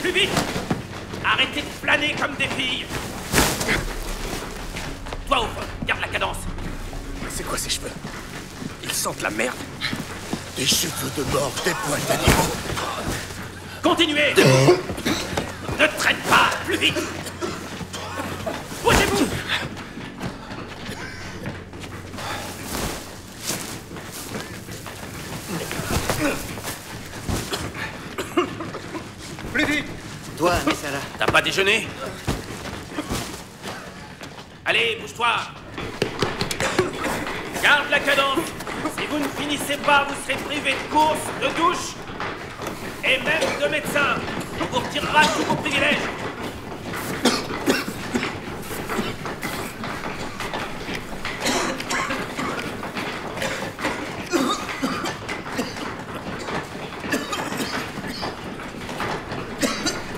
Plus vite! Arrêtez de flâner comme des filles! Toi, au fond, garde la cadence! C'est quoi ces cheveux? Ils sentent la merde. Des cheveux de mort, des poils d'animaux. Continuez! Ne traîne pas! Plus vite! Bougez-vous! Plus vite! Toi, Messala. T'as pas déjeuné? Allez, bouge-toi! Garde la cadence! Si vous ne finissez pas, vous serez privé de course, de douche et même de médecin! On vous retirera tous vos privilèges!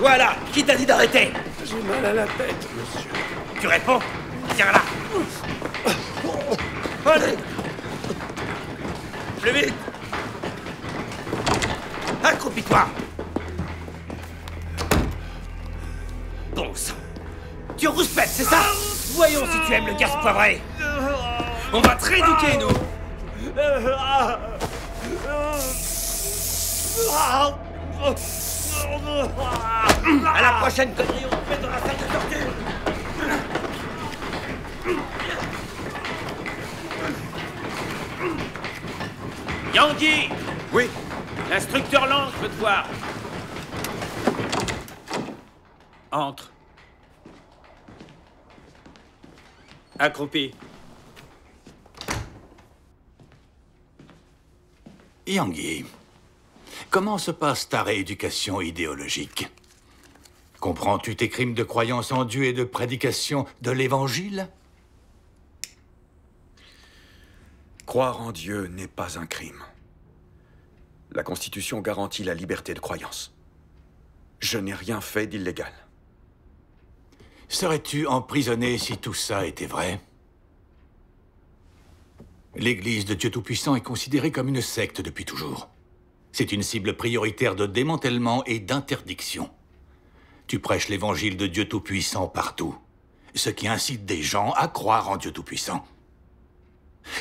Voilà! Qui t'a dit d'arrêter? J'ai mal à la tête, monsieur. Tu réponds? Tiens là! Allez! Plus vite! Accroupis-toi! Bon sang! Tu rouspètes, c'est ça? Voyons si tu aimes le gaz poivré! On va te rééduquer, nous! À la prochaine connerie, on te met dans la salle de torture! Yangui! Oui. L'instructeur Lang veut te voir. Entre. Accroupi. Yangui, comment se passe ta rééducation idéologique? Comprends-tu tes crimes de croyance en Dieu et de prédication de l'Évangile? Croire en Dieu n'est pas un crime. La Constitution garantit la liberté de croyance. Je n'ai rien fait d'illégal. Serais-tu emprisonné si tout ça était vrai? L'Église de Dieu Tout-Puissant est considérée comme une secte depuis toujours. C'est une cible prioritaire de démantèlement et d'interdiction. Tu prêches l'Évangile de Dieu Tout-Puissant partout, ce qui incite des gens à croire en Dieu Tout-Puissant.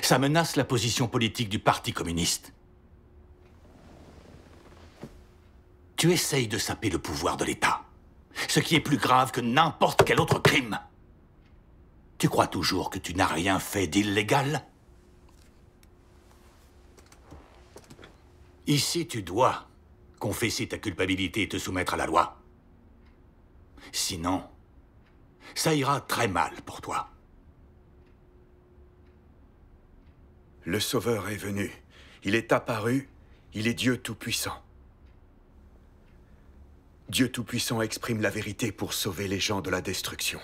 Ça menace la position politique du Parti communiste. Tu essayes de saper le pouvoir de l'État, ce qui est plus grave que n'importe quel autre crime. Tu crois toujours que tu n'as rien fait d'illégal? Ici, tu dois confesser ta culpabilité et te soumettre à la loi. Sinon, ça ira très mal pour toi. Le Sauveur est venu. Il est apparu. Il est Dieu Tout-Puissant. Dieu Tout-Puissant exprime la vérité pour sauver les gens de la destruction.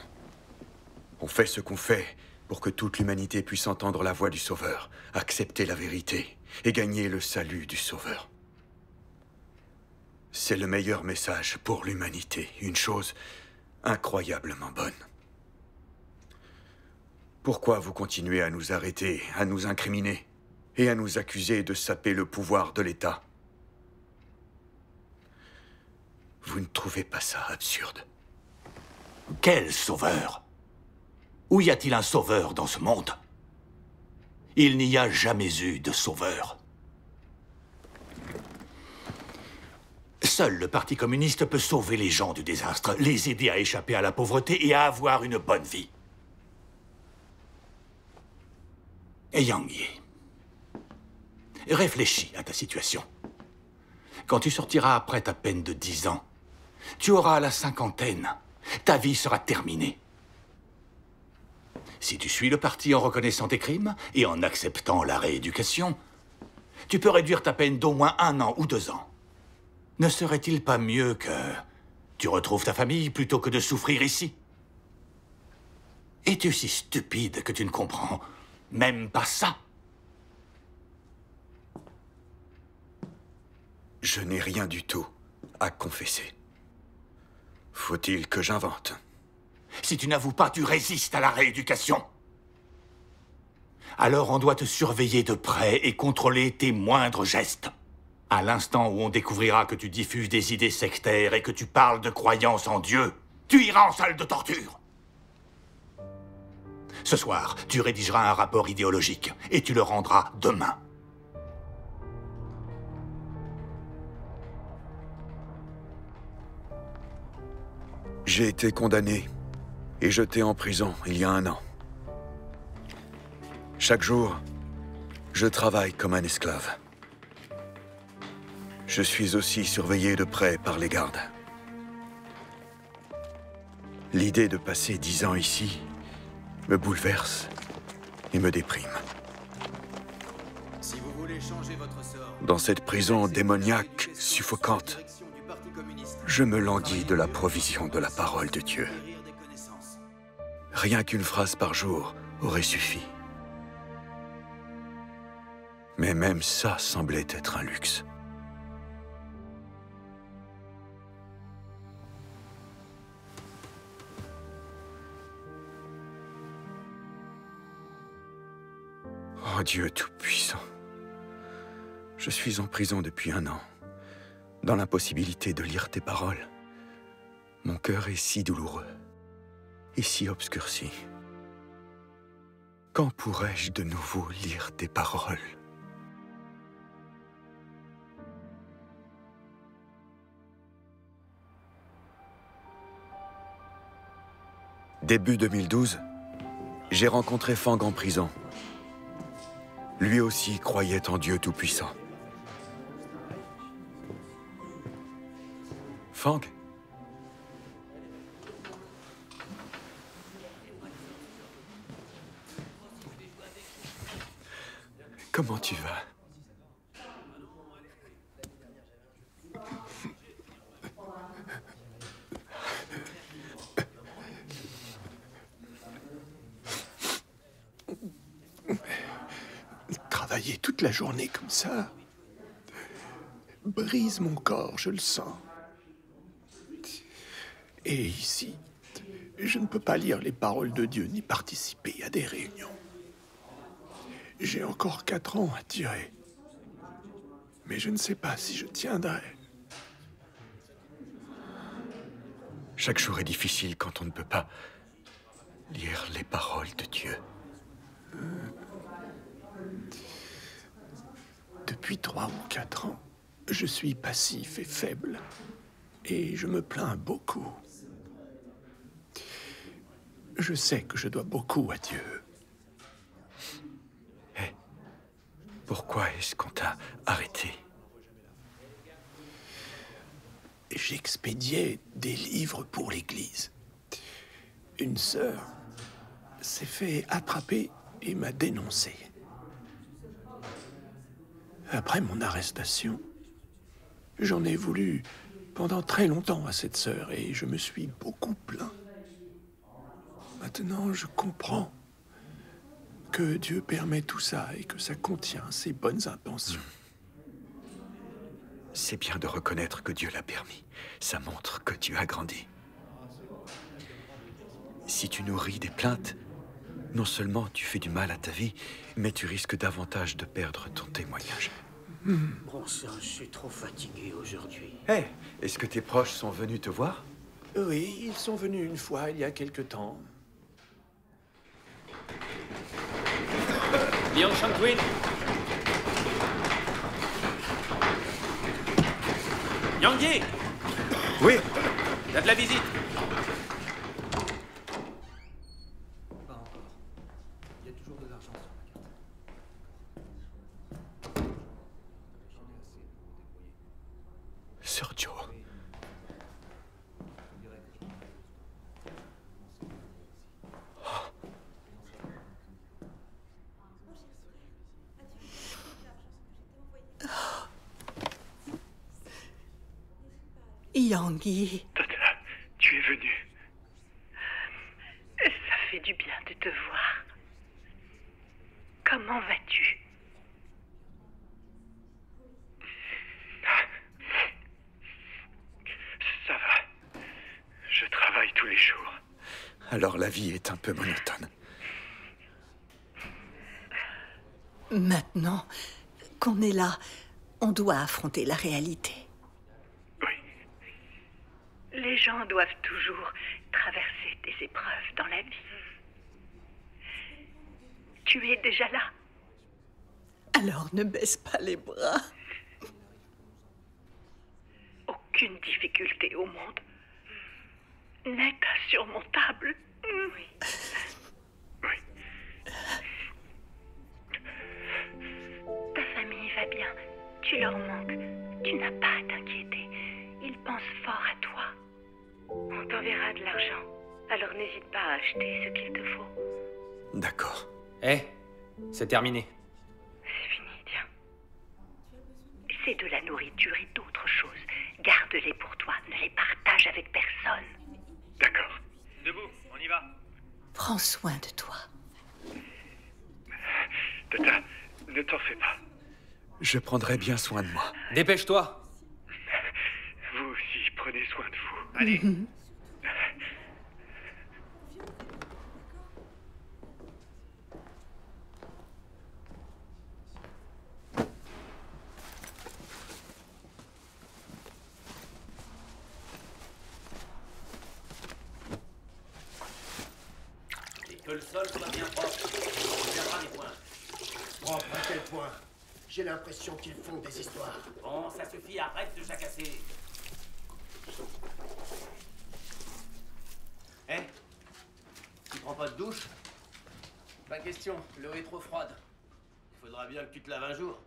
On fait ce qu'on fait pour que toute l'humanité puisse entendre la voix du Sauveur, accepter la vérité et gagner le salut du Sauveur. C'est le meilleur message pour l'humanité, une chose incroyablement bonne. Pourquoi vous continuez à nous arrêter, à nous incriminer et à nous accuser de saper le pouvoir de l'État? Vous ne trouvez pas ça absurde? Quel sauveur? Où y a-t-il un sauveur dans ce monde? Il n'y a jamais eu de sauveur. Seul le Parti communiste peut sauver les gens du désastre, les aider à échapper à la pauvreté et à avoir une bonne vie. Yangui, réfléchis à ta situation. Quand tu sortiras après ta peine de 10 ans, tu auras la cinquantaine. Ta vie sera terminée. Si tu suis le parti en reconnaissant tes crimes et en acceptant la rééducation, tu peux réduire ta peine d'au moins 1 an ou 2 ans. Ne serait-il pas mieux que tu retrouves ta famille plutôt que de souffrir ici? Es-tu si stupide que tu ne comprends même pas ça? Je n'ai rien du tout à confesser. Faut-il que j'invente? Si tu n'avoues pas, tu résistes à la rééducation. Alors on doit te surveiller de près et contrôler tes moindres gestes. À l'instant où on découvrira que tu diffuses des idées sectaires et que tu parles de croyance en Dieu, tu iras en salle de torture. Ce soir, tu rédigeras un rapport idéologique et tu le rendras demain. J'ai été condamné et jeté en prison il y a 1 an. Chaque jour, je travaille comme un esclave. Je suis aussi surveillé de près par les gardes. L'idée de passer 10 ans ici me bouleverse et me déprime. Si vous voulez changer votre sort, Dans cette prison démoniaque, suffocante, je me languis de la provision de la parole de Dieu. Rien qu'une phrase par jour aurait suffi. Mais même ça semblait être un luxe. Oh Dieu Tout-Puissant, je suis en prison depuis 1 an, dans l'impossibilité de lire tes paroles. Mon cœur est si douloureux et si obscurci. Quand pourrais-je de nouveau lire tes paroles? Début 2012, j'ai rencontré Fang en prison. Lui aussi croyait en Dieu Tout-Puissant. Fang? Comment tu vas? Travailler toute la journée comme ça brise mon corps, je le sens. Et ici, je ne peux pas lire les paroles de Dieu ni participer à des réunions. J'ai encore 4 ans à tirer. Mais je ne sais pas si je tiendrai. Chaque jour est difficile quand on ne peut pas lire les paroles de Dieu. Depuis 3 ou 4 ans, je suis passif et faible. Et je me plains beaucoup. Je sais que je dois beaucoup à Dieu. Pourquoi est-ce qu'on t'a arrêté? J'expédiais des livres pour l'église. Une sœur s'est fait attraper et m'a dénoncé. Après mon arrestation, j'en ai voulu pendant très longtemps à cette sœur et je me suis beaucoup plaint. Maintenant, je comprends que Dieu permet tout ça et que ça contient ses bonnes intentions. C'est bien de reconnaître que Dieu l'a permis. Ça montre que tu as grandi. Si tu nourris des plaintes, non seulement tu fais du mal à ta vie, mais tu risques davantage de perdre ton témoignage. bon sang, je suis trop fatigué aujourd'hui. Hé, est-ce que tes proches sont venus te voir? Oui, ils sont venus une fois, il y a quelque temps. Liang Shangwin. Yang Yi, Oui. t'as de la visite. Sir Joe. Yang Yi, Tata, tu es venu. ça fait du bien de te voir. Comment vas-tu? Ça va. Je travaille tous les jours. Alors la vie est un peu monotone. Maintenant qu'on est là, On doit affronter la réalité. Oui. Les gens doivent toujours traverser des épreuves dans la vie. Tu es déjà là. Alors ne baisse pas les bras. Aucune difficulté au monde n'est insurmontable. Oui. Oui. Ta famille va bien. Tu leur manques. Tu n'as pas à t'inquiéter. Ils pensent fort à toi. On t'enverra de l'argent. Alors n'hésite pas à acheter ce qu'il te faut. D'accord. C'est terminé. C'est fini, tiens. C'est de la nourriture et d'autres choses. Garde-les pour toi. Ne les partage avec personne. D'accord. Debout, on y va. Prends soin de toi. Tata, ne t'en fais pas. Je prendrai bien soin de moi. Dépêche-toi. Vous aussi, prenez soin de vous. Allez. Que le sol soit bien propre. On verra les points. Propre à quel point? J'ai l'impression qu'ils font des histoires. Bon, ça suffit, arrête de jacasser. Tu prends pas de douche? Pas question, l'eau est trop froide. Il faudra bien que tu te laves un jour.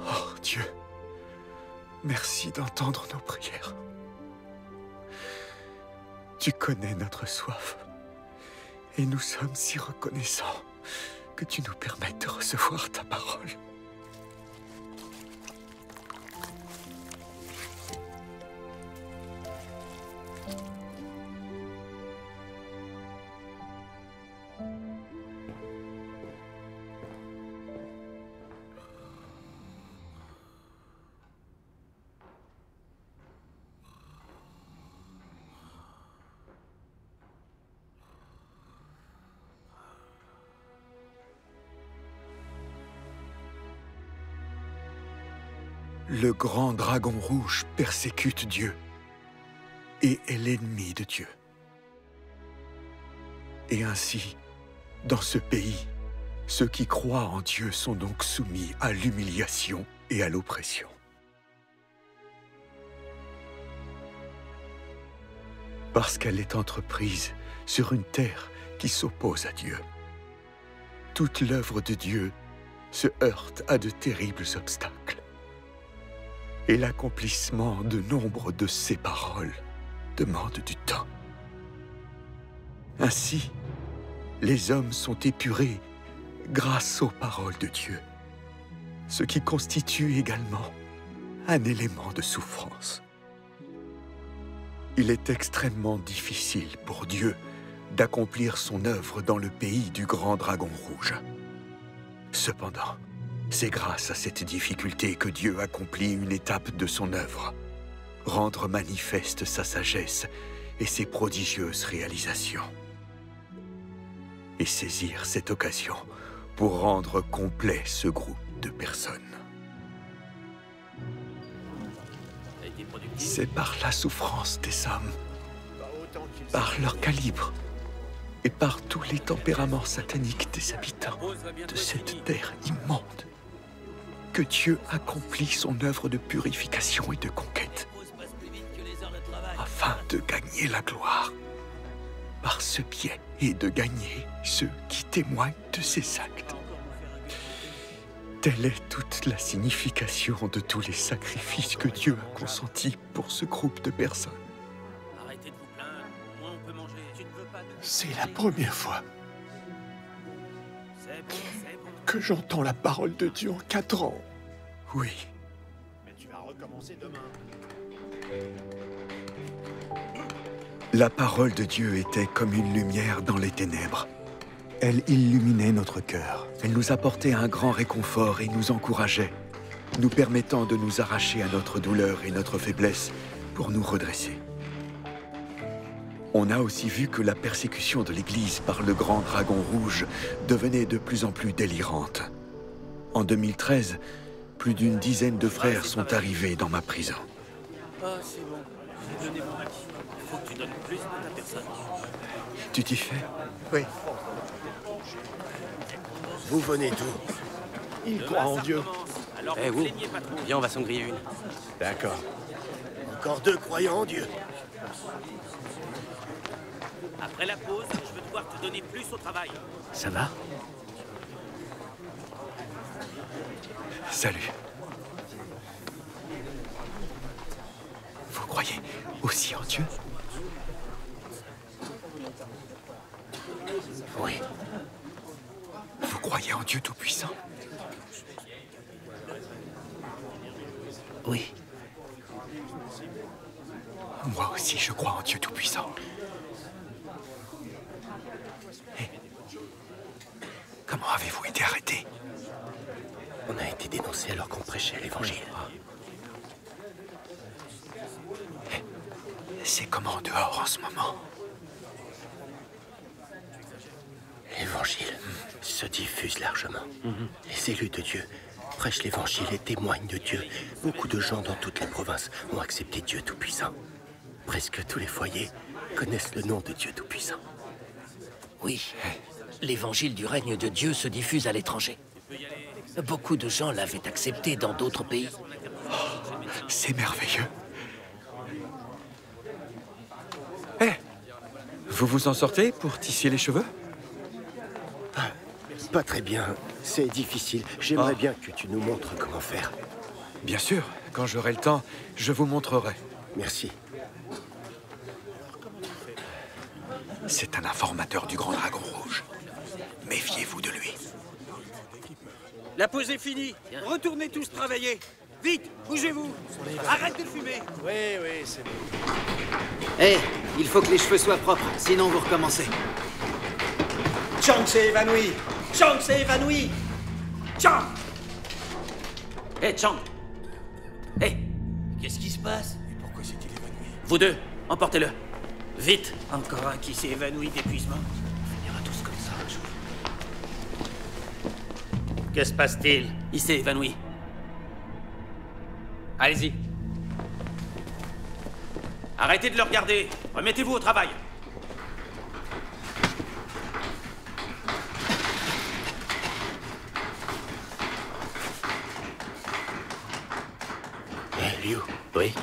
Oh Dieu, merci d'entendre nos prières. Tu connais notre soif, et nous sommes si reconnaissants que tu nous permettes de recevoir ta parole. Le grand dragon rouge persécute Dieu et est l'ennemi de Dieu. Et ainsi, dans ce pays, ceux qui croient en Dieu sont donc soumis à l'humiliation et à l'oppression. Parce qu'elle est entreprise sur une terre qui s'oppose à Dieu. Toute l'œuvre de Dieu se heurte à de terribles obstacles. Et l'accomplissement de nombre de ses paroles demande du temps. Ainsi, les hommes sont épurés grâce aux paroles de Dieu, ce qui constitue également un élément de souffrance. Il est extrêmement difficile pour Dieu d'accomplir son œuvre dans le pays du grand dragon rouge. Cependant, c'est grâce à cette difficulté que Dieu accomplit une étape de son œuvre, rendre manifeste sa sagesse et ses prodigieuses réalisations. Et saisir cette occasion pour rendre complet ce groupe de personnes. C'est par la souffrance des hommes, par leur calibre, et par tous les tempéraments sataniques des habitants de cette terre immonde, que Dieu accomplit son œuvre de purification et de conquête, afin de gagner la gloire par ce biais et de gagner ceux qui témoignent de ses actes. Telle est toute la signification de tous les sacrifices que Dieu a consentis pour ce groupe de personnes. Arrêtez de vous plaindre, au moins on peut manger. Tu ne veux pas de... C'est la première fois C'est bon. que j'entends la parole de Dieu en 4 ans. Oui, Mais tu vas recommencer demain. la parole de Dieu était comme une lumière dans les ténèbres. Elle illuminait notre cœur. Elle nous apportait un grand réconfort et nous encourageait. nous permettant de nous arracher à notre douleur et notre faiblesse pour nous redresser. On a aussi vu que la persécution de l'Église par le grand dragon rouge devenait de plus en plus délirante. En 2013, plus d'une dizaine de frères sont arrivés dans ma prison. Ah, c'est bon. J'ai donné mon maximum. Faut que tu donnes plus de ta personne. Tu t'y fais? Oui. Vous venez d'où? Il croit en Dieu. Alors, Eh, vous vous, plaignez pas trop. viens, on va s'en griller une. D'accord. Encore 2 croyants en Dieu. Après la pause, je vais devoir te donner plus au travail. Ça va? Salut. Vous croyez aussi en Dieu? Oui. Vous croyez en Dieu Tout-Puissant? Oui. Moi aussi, je crois en Dieu Tout-Puissant. Et comment avez-vous été arrêté? On a été dénoncés alors qu'on prêchait l'évangile. C'est comment dehors en ce moment? L'évangile se diffuse largement. Les élus de Dieu prêchent l'évangile et témoignent de Dieu. Beaucoup de gens dans toutes les provinces ont accepté Dieu Tout-Puissant. Presque tous les foyers connaissent le nom de Dieu Tout-Puissant. Oui, l'évangile du règne de Dieu se diffuse à l'étranger. Beaucoup de gens l'avaient accepté dans d'autres pays. C'est merveilleux. Vous vous en sortez pour tisser les cheveux? Pas très bien. C'est difficile. J'aimerais bien que tu nous montres comment faire. Bien sûr, quand j'aurai le temps, je vous montrerai. Merci. C'est un informateur du Grand Dragon Rouge. Méfiez-vous de lui. La pause est finie. Retournez tous travailler. Vite, bougez-vous. Arrête de fumer. Oui, c'est bon. Hé, il faut que les cheveux soient propres, sinon vous recommencez. Chang s'est évanoui! Chang s'est évanoui! Chang! Hé, Chang! Hé, Qu'est-ce qui se passe? Pourquoi s'est-il évanoui? vous deux, emportez-le. Vite! Encore un qui s'est évanoui d'épuisement. On ira tous comme ça un jour. Que se passe-t-il? Il s'est évanoui. Allez-y. Arrêtez de le regarder. Remettez-vous au travail. Liu, oui?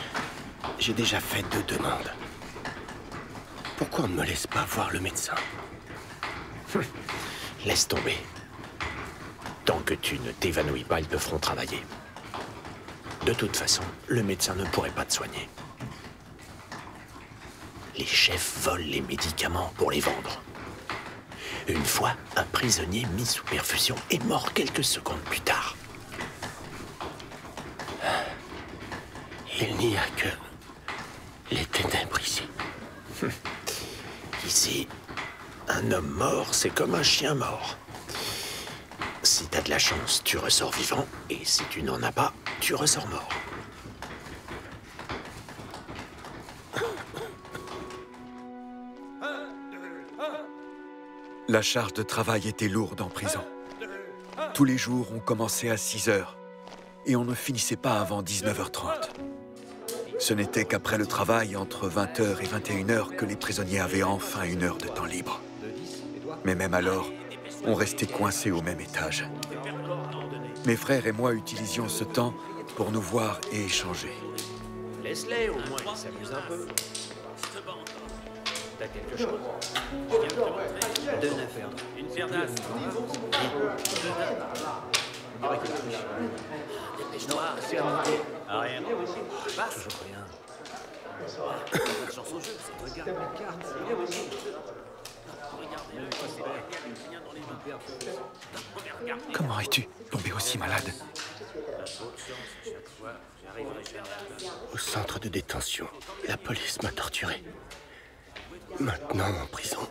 J'ai déjà fait 2 demandes. Pourquoi on ne me laisse pas voir le médecin? Laisse tomber. Tant que tu ne t'évanouis pas, ils te feront travailler. De toute façon, le médecin ne pourrait pas te soigner. Les chefs volent les médicaments pour les vendre. Une fois, un prisonnier mis sous perfusion est mort quelques secondes plus tard. Il n'y a que les ténèbres ici. Ici, un homme mort, c'est comme un chien mort. Si t'as de la chance, tu ressors vivant, et si tu n'en as pas, tu ressors mort. La charge de travail était lourde en prison. Tous les jours, on commençait à 6 heures et on ne finissait pas avant 19h30. Ce n'était qu'après le travail, entre 20h et 21h, que les prisonniers avaient enfin 1 heure de temps libre. Mais même alors, on restait coincés au même étage. Mes frères et moi utilisions ce temps pour nous voir et échanger. Laisse-les, au moins, ils s'amusent un peu. T'as quelque chose? 2 à perdre. Une paire d'as. Noir, c'est Rien. toujours rien. Chance au jeu, c'est regarde la carte. Comment es-tu tombé aussi malade? Au centre de détention, la police m'a torturé. Maintenant, en prison,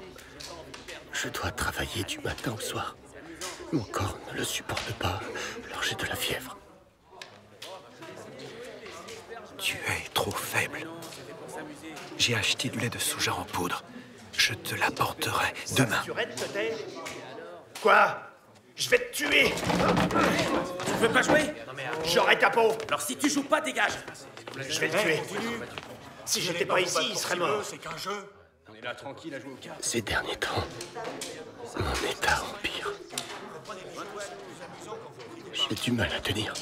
je dois travailler du matin au soir. Mon corps ne le supporte pas, alors j'ai de la fièvre. Tu es trop faible. J'ai acheté du lait de soja en poudre. Je te l'apporterai demain. Quoi? Je vais te tuer! Tu veux pas jouer? J'aurai ta peau! Alors si tu joues pas, dégage. Je vais le tuer. Si j'étais pas ici, il serait mort. C'est qu'un jeu. On est là tranquille à jouer au cartes. Ces derniers temps, mon état empire. J'ai du mal à tenir.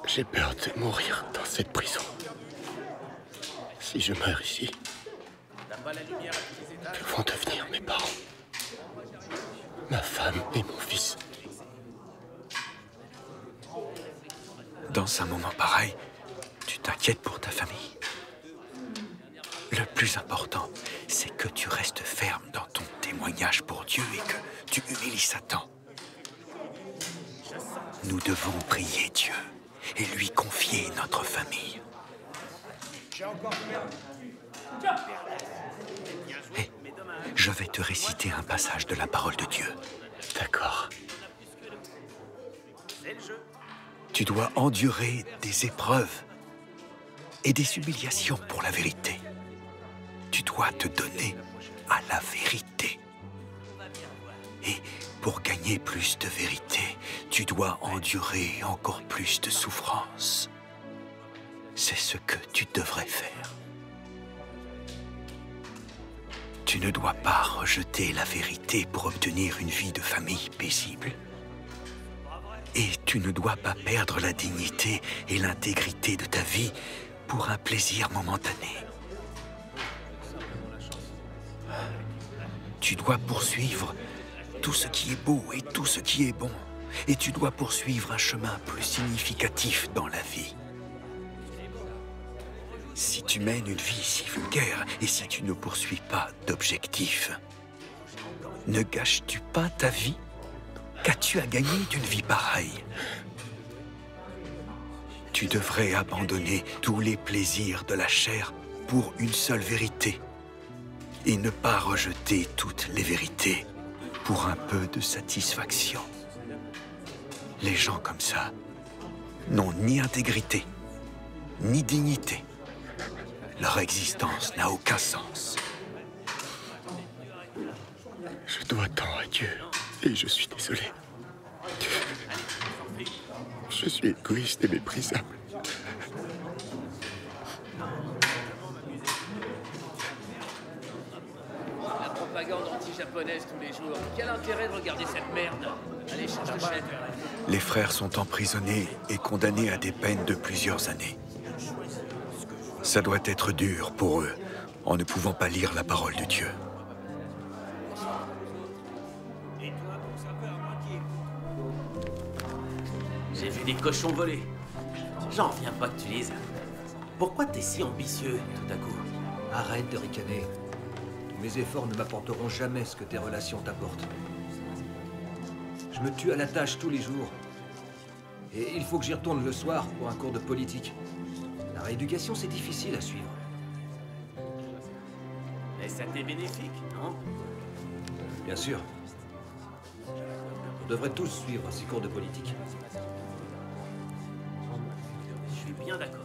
J'ai peur de mourir dans cette prison. Si je meurs ici, que vont devenir mes parents? Ma femme et mon fils. Dans un moment pareil, tu t'inquiètes pour ta famille. Le plus important, c'est que tu restes ferme dans ton témoignage pour Dieu et que tu humilies Satan. Nous devons prier Dieu et lui confier notre famille. Et je vais te réciter un passage de la parole de Dieu. D'accord. Tu dois endurer des épreuves et des humiliations pour la vérité. Tu dois te donner à la vérité. Et pour gagner plus de vérité, tu dois endurer encore plus de souffrance. C'est ce que tu devrais faire. Tu ne dois pas rejeter la vérité pour obtenir une vie de famille paisible. Et tu ne dois pas perdre la dignité et l'intégrité de ta vie pour un plaisir momentané. Tu dois poursuivre tout ce qui est beau et tout ce qui est bon. Et tu dois poursuivre un chemin plus significatif dans la vie. Si tu mènes une vie si vulgaire et si tu ne poursuis pas d'objectifs, ne gâches-tu pas ta vie? Qu'as-tu à gagner d'une vie pareille? Tu devrais abandonner tous les plaisirs de la chair pour une seule vérité et ne pas rejeter toutes les vérités pour un peu de satisfaction. Les gens comme ça n'ont ni intégrité, ni dignité. Leur existence n'a aucun sens. Je dois tant à Dieu et je suis désolé. Je suis égoïste et méprisable. La propagande anti-japonaise tous les jours. Quel intérêt de regarder cette merde? Allez, change de chaîne. Les frères sont emprisonnés et condamnés à des peines de plusieurs années. Ça doit être dur pour eux, en ne pouvant pas lire la parole de Dieu. J'ai vu des cochons voler. J'en reviens pas que tu lises. Pourquoi t'es si ambitieux, tout à coup? Arrête de ricaner. Mes efforts ne m'apporteront jamais ce que tes relations t'apportent. Je me tue à la tâche tous les jours. Et il faut que j'y retourne le soir pour un cours de politique. La rééducation, c'est difficile à suivre. Mais ça t'est bénéfique, non? Bien sûr. On devrait tous suivre ces cours de politique. Je suis bien d'accord.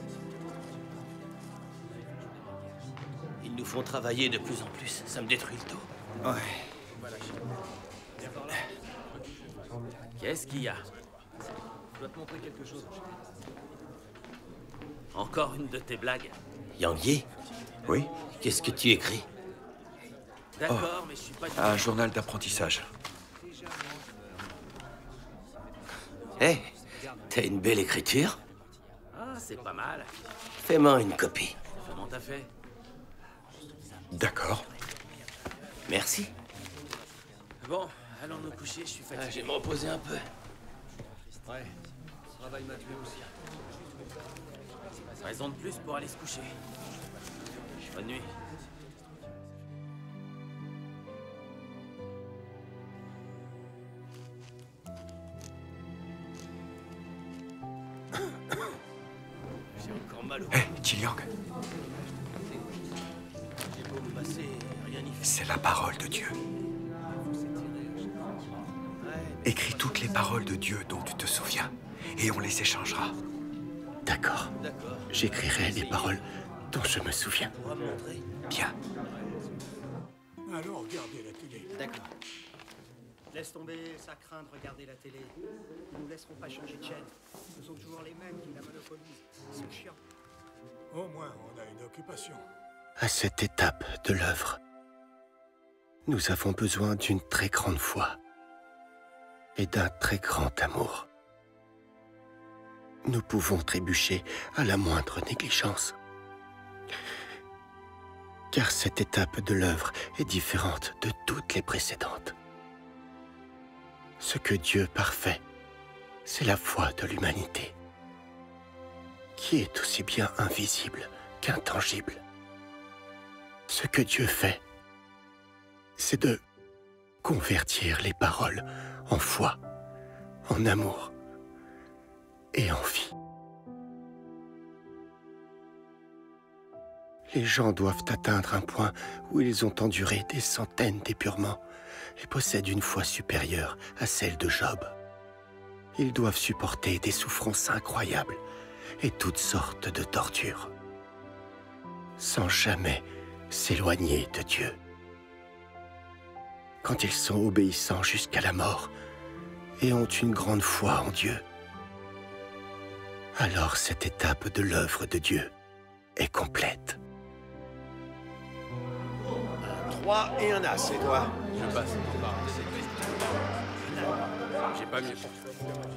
Ils nous font travailler de plus en plus. Ça me détruit le dos. Ouais. Qu'est-ce qu'il y a? Je dois te montrer quelque chose. Encore une de tes blagues? Yang Yi? Oui? Qu'est-ce que tu écris? D'accord, mais je suis pas... Un journal d'apprentissage. Hé, t'as une belle écriture. Ah, c'est pas mal. Fais-moi une copie. Comment t'as fait? D'accord. Merci. Bon, allons nous coucher, je suis fatigué. Je vais me reposer un peu. Ouais. Le travail m'a tué aussi. Raison de plus pour aller se coucher. Bonne nuit. J'ai encore mal au... Hé, Qiliang, J'ai beau me passer, rien n'y fait. c'est la parole de Dieu. Écris toutes les paroles de Dieu dont tu te souviens, et on les échangera. D'accord. J'écrirai les paroles dont je me souviens. Bien. Allons regarder la télé. D'accord. Laisse tomber, ça craint de regarder la télé. Ils nous laisseront pas changer de chaîne. Ce sont toujours les mêmes qui la monopolisent. C'est chiant. Au moins, on a une occupation. À cette étape de l'œuvre, nous avons besoin d'une très grande foi et d'un très grand amour. Nous pouvons trébucher à la moindre négligence. Car cette étape de l'œuvre est différente de toutes les précédentes. Ce que Dieu parfait, c'est la foi de l'humanité, qui est aussi bien invisible qu'intangible. Ce que Dieu fait, c'est de convertir les paroles en foi, en amour et en vie. Les gens doivent atteindre un point où ils ont enduré des centaines d'épurements et possèdent une foi supérieure à celle de Job. Ils doivent supporter des souffrances incroyables et toutes sortes de tortures, sans jamais s'éloigner de Dieu. Quand ils sont obéissants jusqu'à la mort et ont une grande foi en Dieu, alors cette étape de l'œuvre de Dieu est complète. 3 et un as, c'est toi. Je passe. J'ai pas mieux.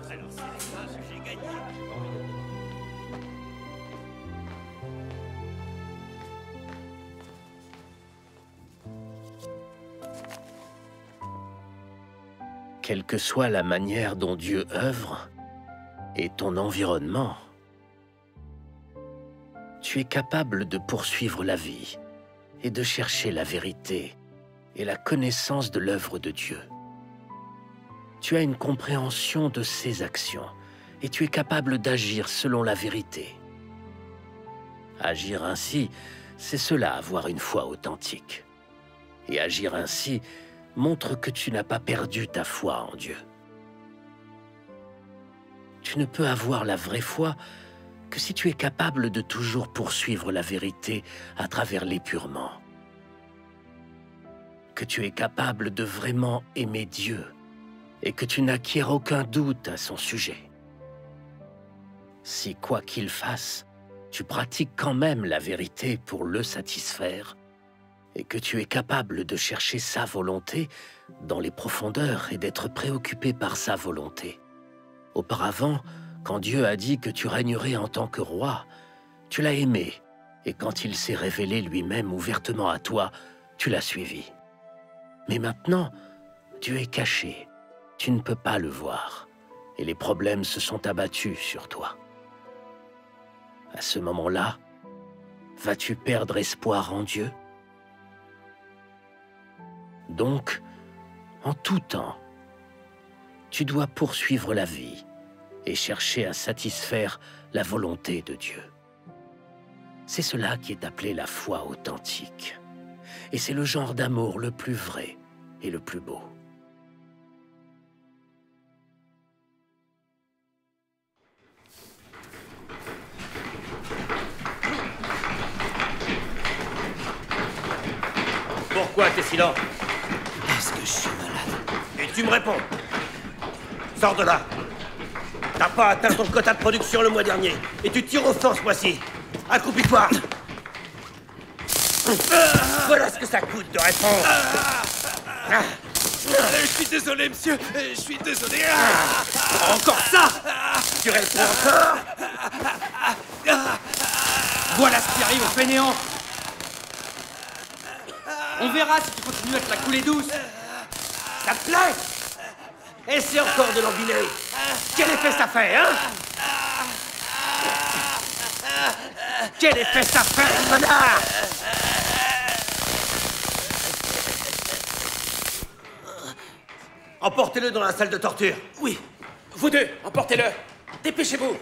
Alors c'est ça, j'ai gagné. Quelle que soit la manière dont Dieu œuvre et ton environnement, tu es capable de poursuivre la vie et de chercher la vérité et la connaissance de l'œuvre de Dieu. Tu as une compréhension de ses actions et tu es capable d'agir selon la vérité. Agir ainsi, c'est cela, avoir une foi authentique. Et agir ainsi montre que tu n'as pas perdu ta foi en Dieu. Tu ne peux avoir la vraie foi que si tu es capable de toujours poursuivre la vérité à travers l'épurement. Que tu es capable de vraiment aimer Dieu et que tu n'acquiers aucun doute à son sujet. Si, quoi qu'il fasse, tu pratiques quand même la vérité pour le satisfaire et que tu es capable de chercher sa volonté dans les profondeurs et d'être préoccupé par sa volonté. Auparavant, quand Dieu a dit que tu régnerais en tant que roi, tu l'as aimé, et quand il s'est révélé lui-même ouvertement à toi, tu l'as suivi. Mais maintenant, Dieu est caché, tu ne peux pas le voir, et les problèmes se sont abattus sur toi. À ce moment-là, vas-tu perdre espoir en Dieu? Donc, en tout temps, tu dois poursuivre la vie et chercher à satisfaire la volonté de Dieu. C'est cela qui est appelé la foi authentique. Et c'est le genre d'amour le plus vrai et le plus beau. Pourquoi t'es silent? Parce que je suis malade. Et tu me réponds. Sors de là. T'as pas atteint ton quota de production le mois dernier. Et tu tires au fort ce mois-ci. Accroupis-toi. Voilà ce que ça coûte de répondre. Je suis désolé, monsieur. Je suis désolé. Encore ça? Tu réponds encore? Voilà ce qui arrive aux fainéants. On verra si tu continues à te la couler douce. Ça te plaît? Essaie encore de l'embiner. Quel effet ça fait, hein? Quel effet ça fait, connard? Emportez-le dans la salle de torture. Oui, vous deux, emportez-le. Dépêchez-vous.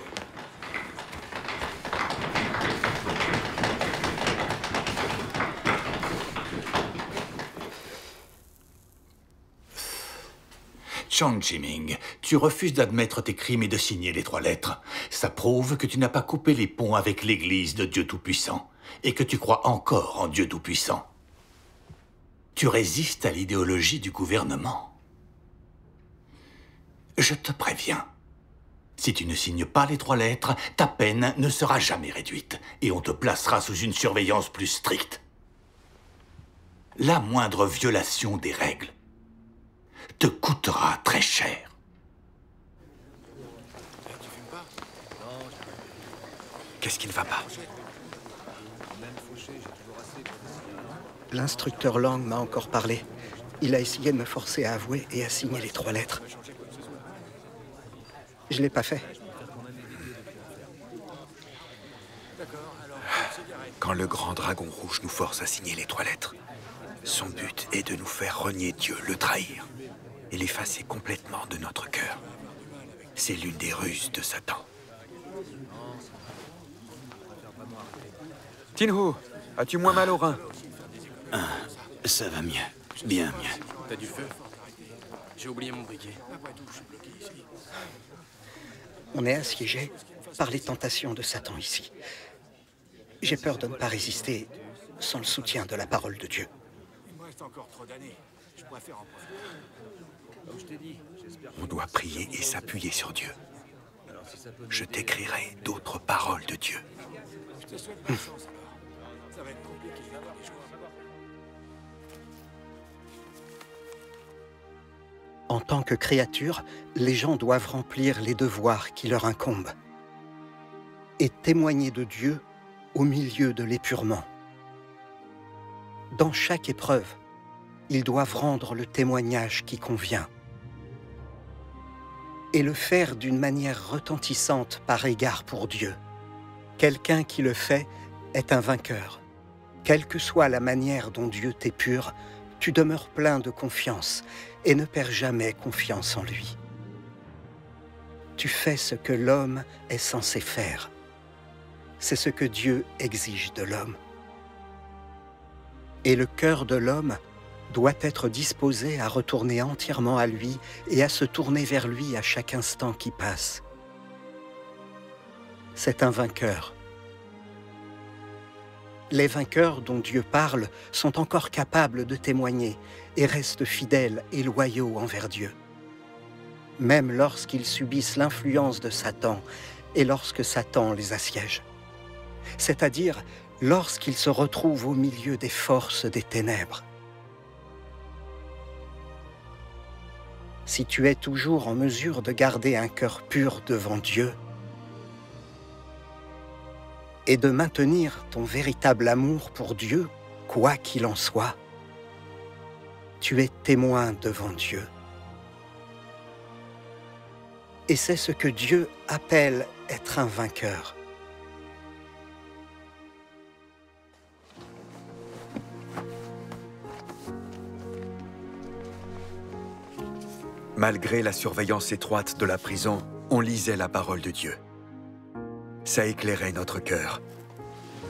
Chan Chiming, tu refuses d'admettre tes crimes et de signer les 3 lettres. Ça prouve que tu n'as pas coupé les ponts avec l'Église de Dieu Tout-Puissant et que tu crois encore en Dieu Tout-Puissant. Tu résistes à l'idéologie du gouvernement. Je te préviens. Si tu ne signes pas les 3 lettres, ta peine ne sera jamais réduite et on te placera sous une surveillance plus stricte. La moindre violation des règles te coûtera très cher. Qu'est-ce qui ne va pas? L'instructeur Lang m'a encore parlé. Il a essayé de me forcer à avouer et à signer les 3 lettres. Je l'ai pas fait. Quand le grand dragon rouge nous force à signer les 3 lettres, son but est de nous faire renier Dieu, le trahir, et l'effacer complètement de notre cœur. C'est l'une des ruses de Satan. Tinho, as-tu moins mal au rein? Ça va mieux. Bien mieux. T'as du feu? J'ai oublié mon briquet. On est assiégé par les tentations de Satan ici. J'ai peur de ne pas résister sans le soutien de la parole de Dieu. Il me reste encore trop d'années. Je préfère en profiter. Comme je t'ai dit, j'espère que... On doit prier et s'appuyer sur Dieu. Je t'écrirai d'autres paroles de Dieu. Je te souhaite bonne chance alors. Ça va être compliqué d'avoir des choix. En tant que créature, les gens doivent remplir les devoirs qui leur incombent et témoigner de Dieu au milieu de l'épurement. Dans chaque épreuve, ils doivent rendre le témoignage qui convient et le faire d'une manière retentissante par égard pour Dieu. Quelqu'un qui le fait est un vainqueur. Quelle que soit la manière dont Dieu t'épure, tu demeures plein de confiance et ne perds jamais confiance en lui. Tu fais ce que l'homme est censé faire. C'est ce que Dieu exige de l'homme. Et le cœur de l'homme doit être disposé à retourner entièrement à lui et à se tourner vers lui à chaque instant qui passe. C'est un vainqueur. Les vainqueurs dont Dieu parle sont encore capables de témoigner et restent fidèles et loyaux envers Dieu. Même lorsqu'ils subissent l'influence de Satan et lorsque Satan les assiège. C'est-à-dire lorsqu'ils se retrouvent au milieu des forces des ténèbres. Si tu es toujours en mesure de garder un cœur pur devant Dieu, et de maintenir ton véritable amour pour Dieu, quoi qu'il en soit, tu es témoin devant Dieu. Et c'est ce que Dieu appelle être un vainqueur. Malgré la surveillance étroite de la prison, on lisait la parole de Dieu. Ça éclairait notre cœur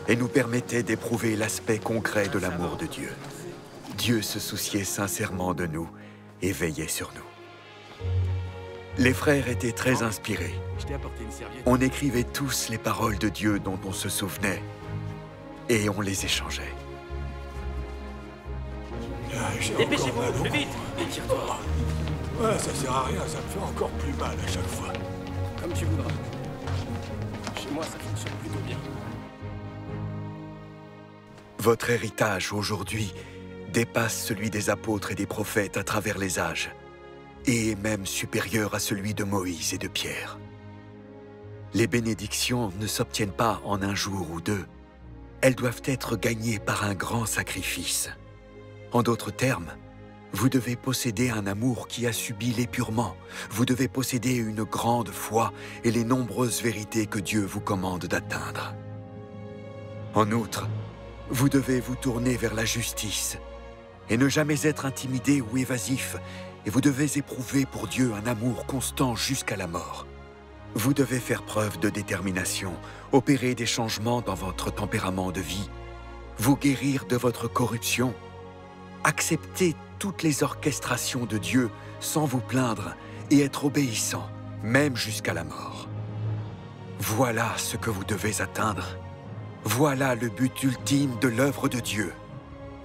et nous permettait d'éprouver l'aspect concret de l'amour de Dieu. Dieu se souciait sincèrement de nous et veillait sur nous. Les frères étaient très inspirés. On écrivait tous les paroles de Dieu dont on se souvenait et on les échangeait. Dépêchez-vous, plus vite! Étire-toi. Ouais, ça sert à rien, ça me fait encore plus mal à chaque fois. Comme tu voudras. Chez moi, ça fonctionne plutôt bien. Votre héritage aujourd'hui dépasse celui des apôtres et des prophètes à travers les âges, et est même supérieur à celui de Moïse et de Pierre. Les bénédictions ne s'obtiennent pas en un jour ou deux. Elles doivent être gagnées par un grand sacrifice. En d'autres termes, vous devez posséder un amour qui a subi l'épurement. Vous devez posséder une grande foi et les nombreuses vérités que Dieu vous commande d'atteindre. En outre, vous devez vous tourner vers la justice et ne jamais être intimidé ou évasif, et vous devez éprouver pour Dieu un amour constant jusqu'à la mort. Vous devez faire preuve de détermination, opérer des changements dans votre tempérament de vie, vous guérir de votre corruption, accepter toutes les orchestrations de Dieu sans vous plaindre et être obéissant, même jusqu'à la mort. Voilà ce que vous devez atteindre. Voilà le but ultime de l'œuvre de Dieu.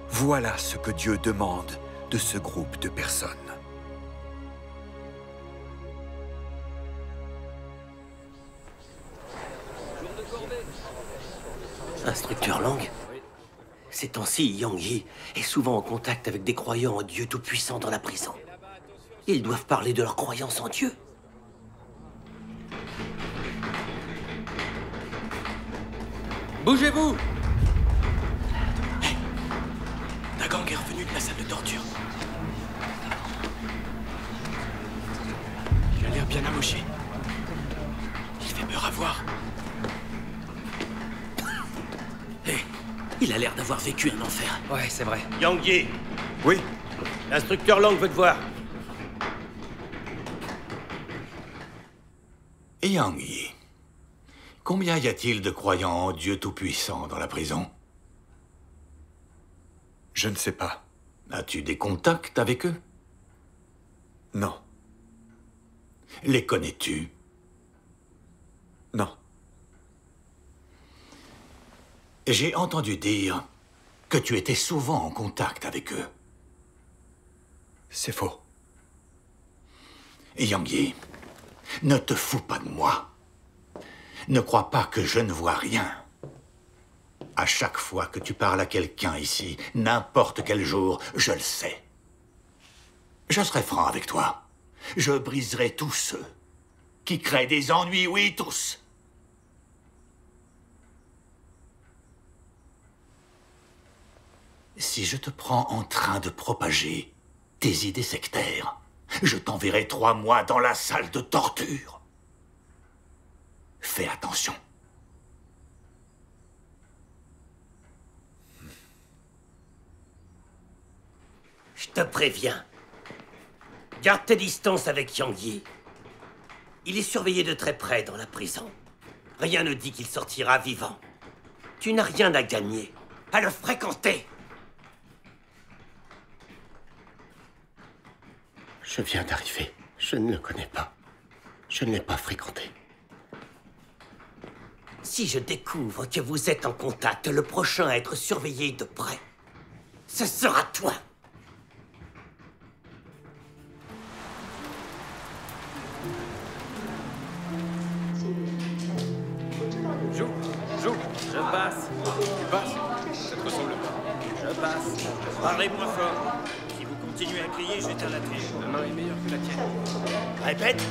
Voilà ce que Dieu demande de ce groupe de personnes. Instructeur Lang, ces temps-ci, Yang Yi est souvent en contact avec des croyants en Dieu Tout-Puissant dans la prison. Ils doivent parler de leur croyance en Dieu. Bougez-vous! Hey, la gang est revenue de la salle de torture. Il a l'air bien amoché. Il fait peur à voir. Hey, il a l'air d'avoir vécu un enfer. Ouais, c'est vrai. Yang Yi! Oui? L'instructeur Lang veut te voir. Yang Yi, combien y a-t-il de croyants en Dieu Tout-Puissant dans la prison? Je ne sais pas. As-tu des contacts avec eux? Non. Les connais-tu? Non. J'ai entendu dire que tu étais souvent en contact avec eux. C'est faux. Yang Yi, ne te fous pas de moi. Ne crois pas que je ne vois rien. À chaque fois que tu parles à quelqu'un ici, n'importe quel jour, je le sais. Je serai franc avec toi. Je briserai tous ceux qui créent des ennuis, oui, tous. Si je te prends en train de propager tes idées sectaires, je t'enverrai 3 mois dans la salle de torture. Fais attention. Je te préviens. Garde tes distances avec Yang Yi. Il est surveillé de très près dans la prison. Rien ne dit qu'il sortira vivant. Tu n'as rien à gagner à le fréquenter. Je viens d'arriver. Je ne le connais pas. Je ne l'ai pas fréquenté. Si je découvre que vous êtes en contact, le prochain à être surveillé de près, ce sera toi. Joue, je passe. Tu passes? Ça te ressemble pas. Je passe. Parlez moins fort. Si vous continuez à crier, j'éteins la télé. Ma main est meilleure que la tienne. Répète.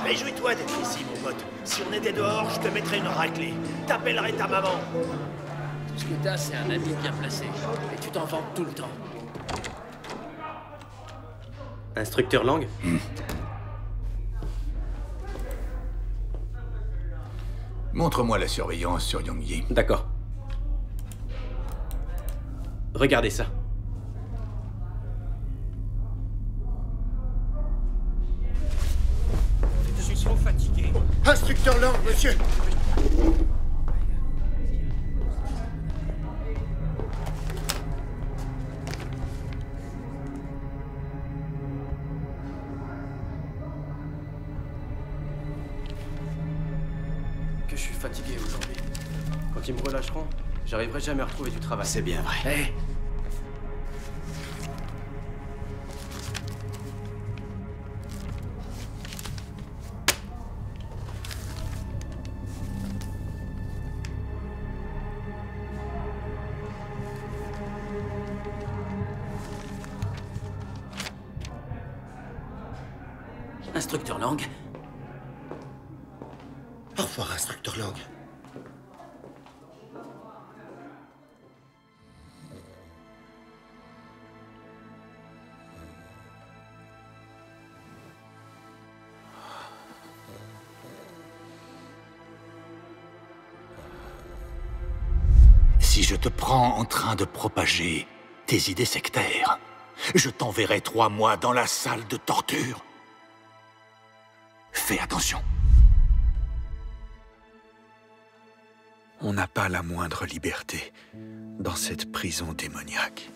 Réjouis-toi d'être ici, mon pote. Si on était dehors, je te mettrais une raclée. T'appellerais ta maman. Tout ce que t'as, c'est un ami bien placé. Et tu t'en vantes tout le temps. Instructeur Lang? Montre-moi la surveillance sur Yang Yi. D'accord. Regardez ça. Je suis trop fatigué. Instructeur Lang, monsieur. Que je suis fatigué aujourd'hui. Quand ils me relâcheront, j'arriverai jamais à retrouver du travail. C'est bien vrai. Hé, Instructeur Lang. Au revoir, Instructeur Lang. Si je te prends en train de propager tes idées sectaires, je t'enverrai 3 mois dans la salle de torture. Fais attention. On n'a pas la moindre liberté dans cette prison démoniaque.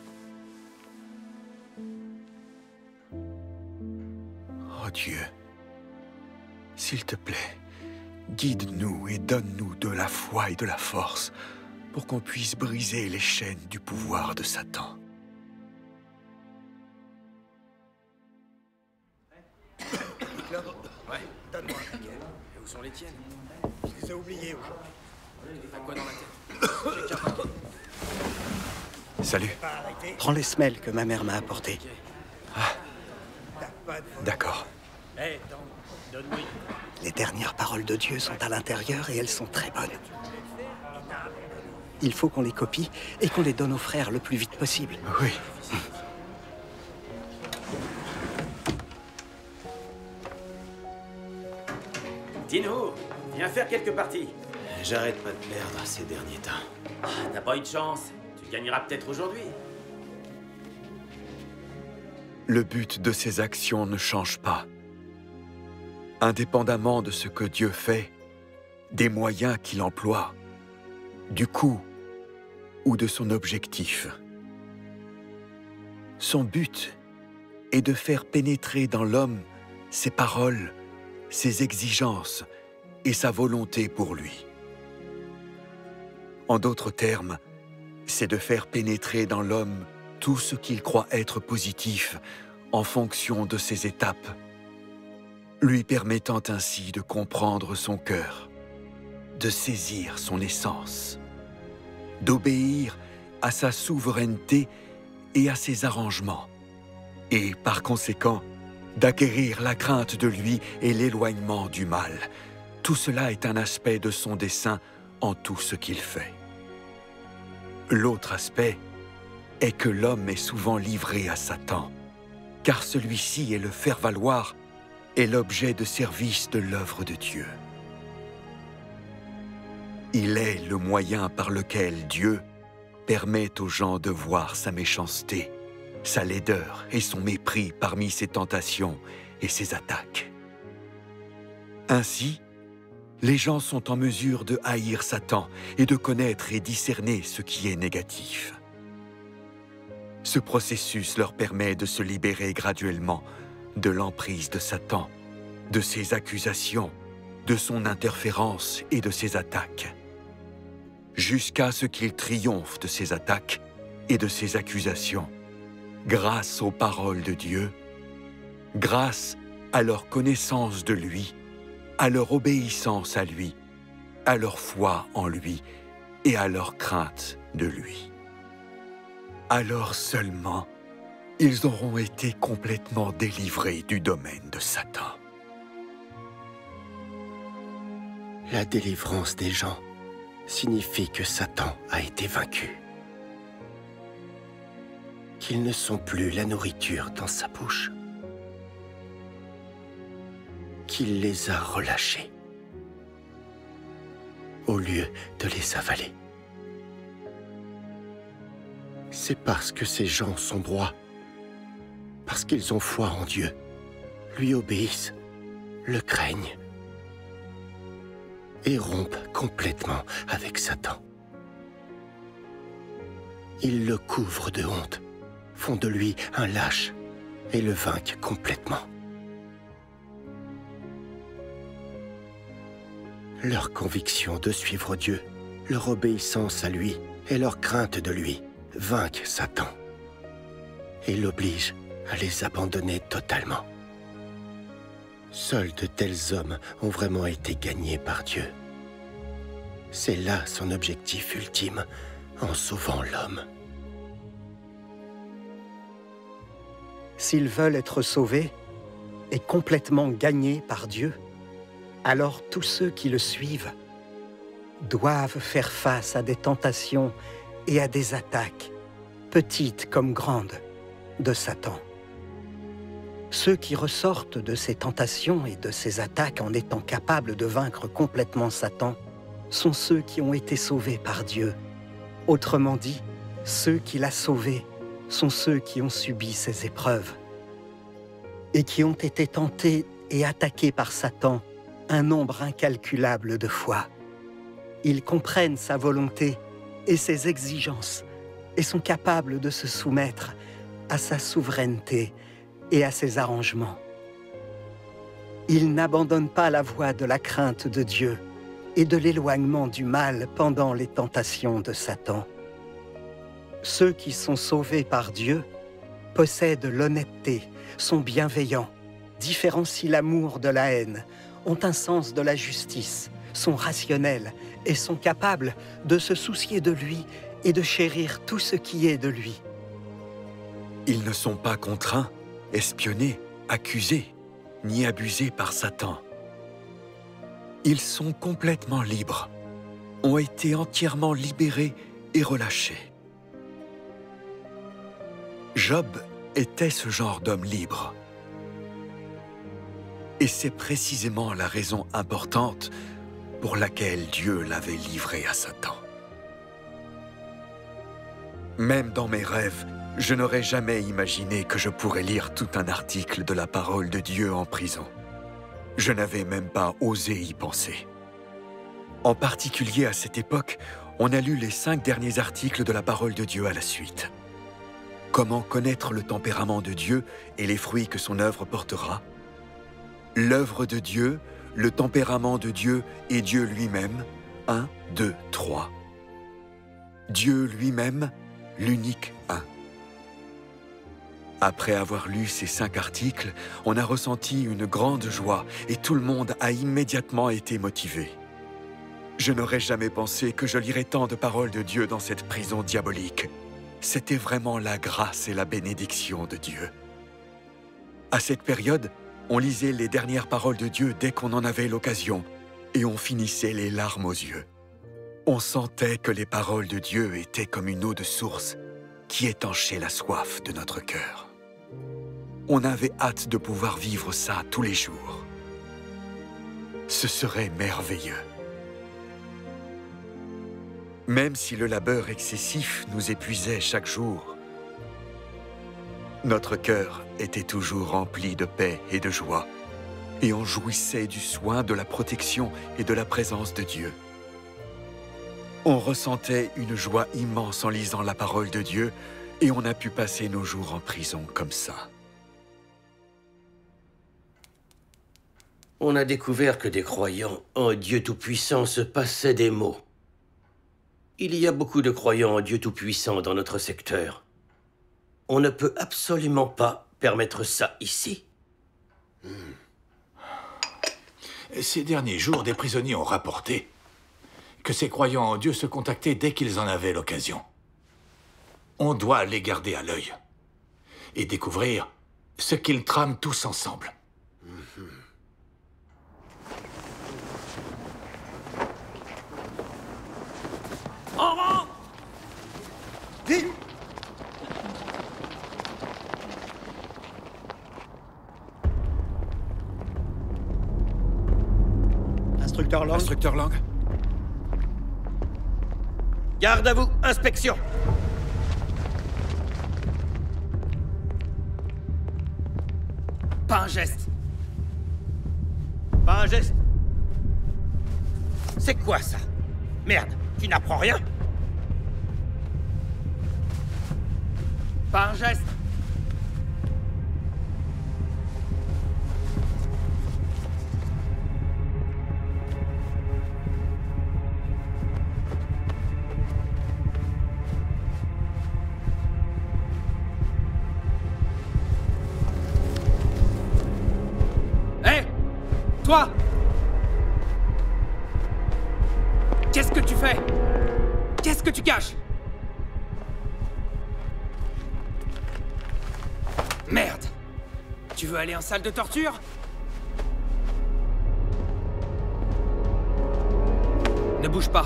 Dieu, s'il te plaît, guide-nous et donne-nous de la foi et de la force pour qu'on puisse briser les chaînes du pouvoir de Satan. Ouais. Donne-moi un paquet. Et où sont les tiennes? Je les ai oubliés aujourd'hui. T'as quoi dans la tête? J'ai qu'un paquet. Salut. Prends les semelles que ma mère m'a apportées. Ah. D'accord. Hé, donne-moi. Les dernières paroles de Dieu sont à l'intérieur et elles sont très bonnes. Il faut qu'on les copie et qu'on les donne aux frères le plus vite possible. Oui. Tino, viens faire quelques parties. J'arrête pas de perdre ces derniers temps. Ah, t'as pas eu de chance. Tu gagneras peut-être aujourd'hui. Le but de ses actions ne change pas. Indépendamment de ce que Dieu fait, des moyens qu'il emploie, du coût ou de son objectif. Son but est de faire pénétrer dans l'homme ses paroles, ses exigences et sa volonté pour lui. En d'autres termes, c'est de faire pénétrer dans l'homme tout ce qu'il croit être positif en fonction de ses étapes, lui permettant ainsi de comprendre son cœur, de saisir son essence, d'obéir à sa souveraineté et à ses arrangements, et par conséquent, d'acquérir la crainte de lui et l'éloignement du mal. Tout cela est un aspect de son dessein en tout ce qu'il fait. L'autre aspect est que l'homme est souvent livré à Satan, car celui-ci est le faire-valoir et l'objet de service de l'œuvre de Dieu. Il est le moyen par lequel Dieu permet aux gens de voir sa méchanceté, sa laideur et son mépris parmi ses tentations et ses attaques. Ainsi, les gens sont en mesure de haïr Satan et de connaître et discerner ce qui est négatif. Ce processus leur permet de se libérer graduellement de l'emprise de Satan, de ses accusations, de son interférence et de ses attaques, jusqu'à ce qu'ils triomphent de ses attaques et de ses accusations, grâce aux paroles de Dieu, grâce à leur connaissance de lui, à leur obéissance à lui, à leur foi en lui et à leur crainte de lui. Alors seulement, ils auront été complètement délivrés du domaine de Satan. La délivrance des gens signifie que Satan a été vaincu. Qu'ils ne sont plus la nourriture dans sa bouche. Qu'il les a relâchés au lieu de les avaler. C'est parce que ces gens sont droits, parce qu'ils ont foi en Dieu, lui obéissent, le craignent et rompent complètement avec Satan. Ils le couvrent de honte, font de lui un lâche et le vainquent complètement. Leur conviction de suivre Dieu, leur obéissance à lui et leur crainte de lui vainquent Satan et l'obligent à les abandonner totalement. Seuls de tels hommes ont vraiment été gagnés par Dieu. C'est là son objectif ultime en sauvant l'homme. S'ils veulent être sauvés et complètement gagnés par Dieu, alors tous ceux qui le suivent doivent faire face à des tentations et à des attaques, petites comme grandes, de Satan. Ceux qui ressortent de ces tentations et de ces attaques en étant capables de vaincre complètement Satan sont ceux qui ont été sauvés par Dieu. Autrement dit, ceux qu'il a sauvés sont ceux qui ont subi ces épreuves et qui ont été tentés et attaqués par Satan un nombre incalculable de fois. Ils comprennent sa volonté et ses exigences et sont capables de se soumettre à sa souveraineté et à ses arrangements. Ils n'abandonnent pas la voie de la crainte de Dieu et de l'éloignement du mal pendant les tentations de Satan. Ceux qui sont sauvés par Dieu possèdent l'honnêteté, sont bienveillants, différencient l'amour de la haine, ont un sens de la justice, sont rationnels et sont capables de se soucier de lui et de chérir tout ce qui est de lui. Ils ne sont pas contraints, espionnés, accusés, ni abusés par Satan. Ils sont complètement libres, ont été entièrement libérés et relâchés. Job était ce genre d'homme libre. Et c'est précisément la raison importante pour laquelle Dieu l'avait livré à Satan. Même dans mes rêves, je n'aurais jamais imaginé que je pourrais lire tout un article de la parole de Dieu en prison. Je n'avais même pas osé y penser. En particulier à cette époque, on a lu les 5 derniers articles de la parole de Dieu à la suite. Comment connaître le tempérament de Dieu et les fruits que son œuvre portera? L'œuvre de Dieu, le tempérament de Dieu et Dieu lui-même. 1, 2, 3. Dieu lui-même, l'unique un. Après avoir lu ces 5 articles, on a ressenti une grande joie et tout le monde a immédiatement été motivé. Je n'aurais jamais pensé que je lirais tant de paroles de Dieu dans cette prison diabolique. C'était vraiment la grâce et la bénédiction de Dieu. À cette période, on lisait les dernières paroles de Dieu dès qu'on en avait l'occasion et on finissait les larmes aux yeux. On sentait que les paroles de Dieu étaient comme une eau de source qui étanchait la soif de notre cœur. On avait hâte de pouvoir vivre ça tous les jours. Ce serait merveilleux. Même si le labeur excessif nous épuisait chaque jour, notre cœur était toujours rempli de paix et de joie, et on jouissait du soin, de la protection et de la présence de Dieu. On ressentait une joie immense en lisant la parole de Dieu, et on a pu passer nos jours en prison comme ça. On a découvert que des croyants en Dieu Tout-Puissant se passaient des mots. Il y a beaucoup de croyants en Dieu Tout-Puissant dans notre secteur. On ne peut absolument pas permettre ça ici. Ces derniers jours, des prisonniers ont rapporté que ces croyants en Dieu se contactaient dès qu'ils en avaient l'occasion. On doit les garder à l'œil et découvrir ce qu'ils trament tous ensemble. En rang! Vite! Instructeur Lang. Instructeur Lang. Garde à vous, inspection! Pas un geste. Pas un geste. C'est quoi ça? Merde, tu n'apprends rien? Pas un geste. Hé! Toi! Qu'est-ce que tu fais? Qu'est-ce que tu caches? Merde! Tu veux aller en salle de torture? Ne bouge pas.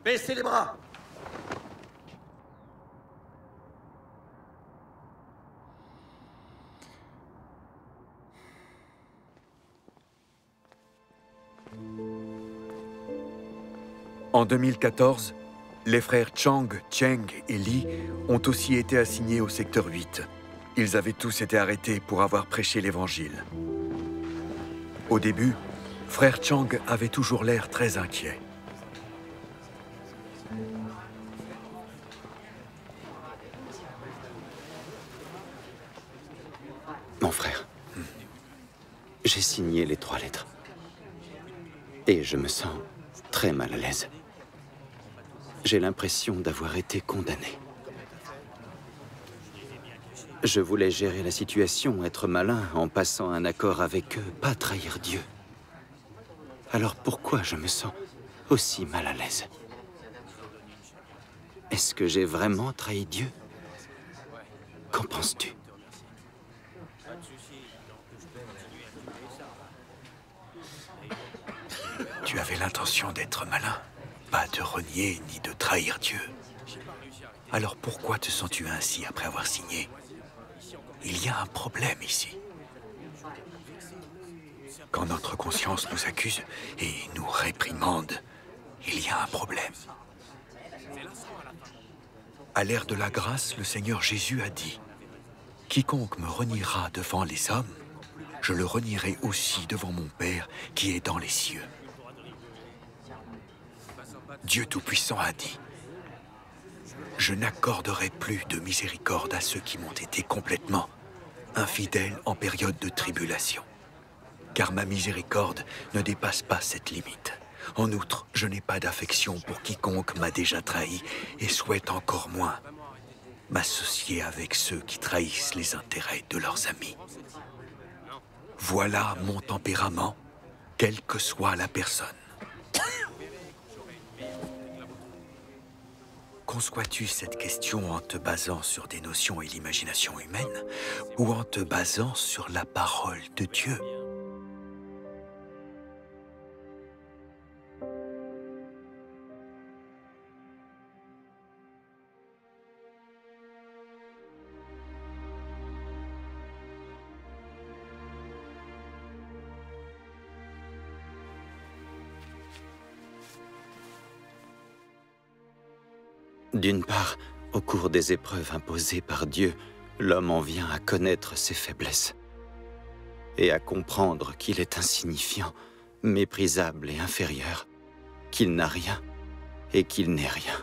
Baissez les bras! En 2014, les frères Chang, Cheng et Li ont aussi été assignés au secteur 8. Ils avaient tous été arrêtés pour avoir prêché l'Évangile. Au début, frère Chang avait toujours l'air très inquiet. Mon frère, j'ai signé les 3 lettres. Et je me sens très mal à l'aise. J'ai l'impression d'avoir été condamné. Je voulais gérer la situation, être malin en passant un accord avec eux, pas trahir Dieu. Alors pourquoi je me sens aussi mal à l'aise? Est-ce que j'ai vraiment trahi Dieu? Qu'en penses-tu? Tu avais l'intention d'être malin, pas de renier ni de trahir Dieu. Alors pourquoi te sens-tu ainsi après avoir signé? Il y a un problème ici. Quand notre conscience nous accuse et nous réprimande, il y a un problème. À l'ère de la grâce, le Seigneur Jésus a dit « Quiconque me reniera devant les hommes, je le renierai aussi devant mon Père qui est dans les cieux. » Dieu Tout-Puissant a dit « Je n'accorderai plus de miséricorde à ceux qui m'ont été complètement infidèles en période de tribulation, car ma miséricorde ne dépasse pas cette limite. En outre, je n'ai pas d'affection pour quiconque m'a déjà trahi et souhaite encore moins m'associer avec ceux qui trahissent les intérêts de leurs amis. Voilà mon tempérament, quelle que soit la personne. » Conçois-tu cette question en te basant sur des notions et l'imagination humaine ou en te basant sur la parole de Dieu? D'une part, au cours des épreuves imposées par Dieu, l'homme en vient à connaître ses faiblesses et à comprendre qu'il est insignifiant, méprisable et inférieur, qu'il n'a rien et qu'il n'est rien.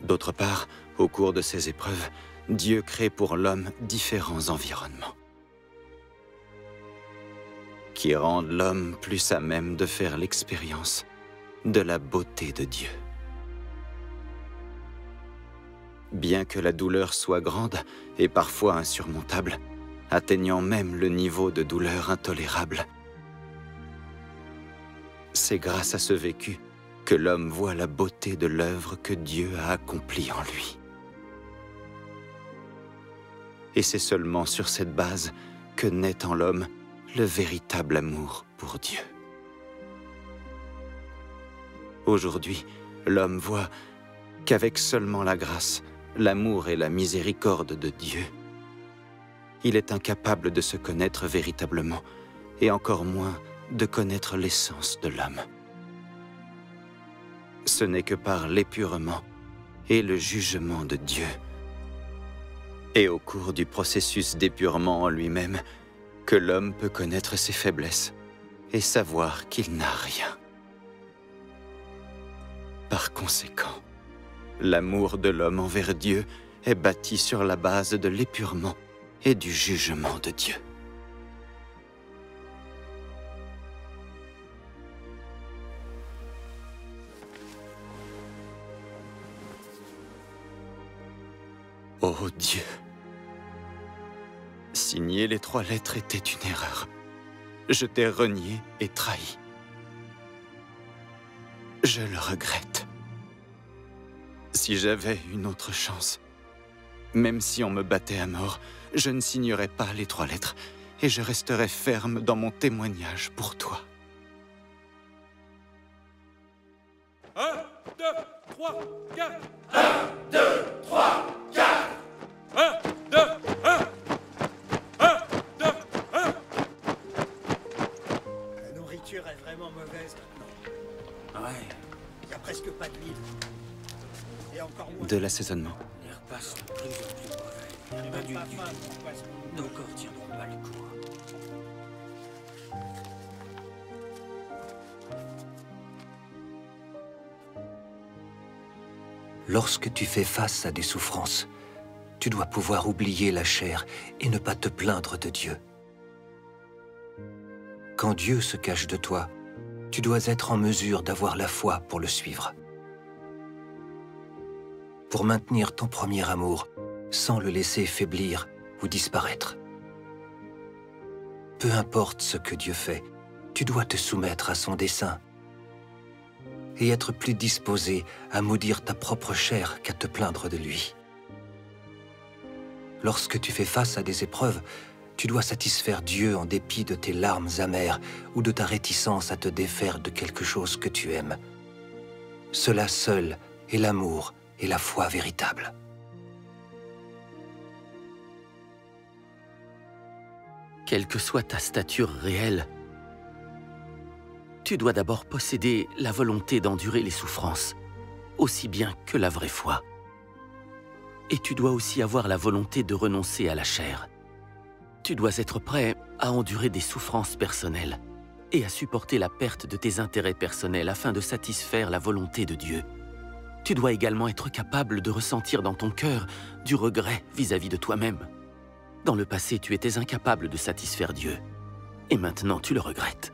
D'autre part, au cours de ces épreuves, Dieu crée pour l'homme différents environnements qui rendent l'homme plus à même de faire l'expérience de la beauté de Dieu. Bien que la douleur soit grande et parfois insurmontable, atteignant même le niveau de douleur intolérable, c'est grâce à ce vécu que l'homme voit la beauté de l'œuvre que Dieu a accomplie en lui. Et c'est seulement sur cette base que naît en l'homme le véritable amour pour Dieu. Aujourd'hui, l'homme voit qu'avec seulement la grâce, l'amour et la miséricorde de Dieu, il est incapable de se connaître véritablement et encore moins de connaître l'essence de l'homme. Ce n'est que par l'épurement et le jugement de Dieu, et au cours du processus d'épurement en lui-même, que l'homme peut connaître ses faiblesses et savoir qu'il n'a rien. Par conséquent, l'amour de l'homme envers Dieu est bâti sur la base de l'épurement et du jugement de Dieu. Oh Dieu, signer les 3 lettres était une erreur. Je t'ai renié et trahi. Je le regrette. Si j'avais une autre chance, même si on me battait à mort, je ne signerais pas les 3 lettres et je resterais ferme dans mon témoignage pour toi. 1, 2, 3, 4. 1, 2, 3, 4. 1, 2, 1. 1, 2, 1. vraiment mauvaise maintenant. Ouais. Il n'y a presque pas d'huile. Et encore moins. De l'assaisonnement. Les repas sont de plus en plus mauvais. Pas du tout. Nos corps tiendront pas le coup. Lorsque tu fais face à des souffrances, tu dois pouvoir oublier la chair et ne pas te plaindre de Dieu. Quand Dieu se cache de toi, tu dois être en mesure d'avoir la foi pour le suivre. Pour maintenir ton premier amour sans le laisser faiblir ou disparaître. Peu importe ce que Dieu fait, tu dois te soumettre à son dessein et être plus disposé à maudire ta propre chair qu'à te plaindre de lui. Lorsque tu fais face à des épreuves, tu dois satisfaire Dieu en dépit de tes larmes amères ou de ta réticence à te défaire de quelque chose que tu aimes. Cela seul est l'amour et la foi véritable. Quelle que soit ta stature réelle, tu dois d'abord posséder la volonté d'endurer les souffrances, aussi bien que la vraie foi. Et tu dois aussi avoir la volonté de renoncer à la chair. Tu dois être prêt à endurer des souffrances personnelles et à supporter la perte de tes intérêts personnels afin de satisfaire la volonté de Dieu. Tu dois également être capable de ressentir dans ton cœur du regret vis-à-vis de toi-même. Dans le passé, tu étais incapable de satisfaire Dieu, et maintenant tu le regrettes.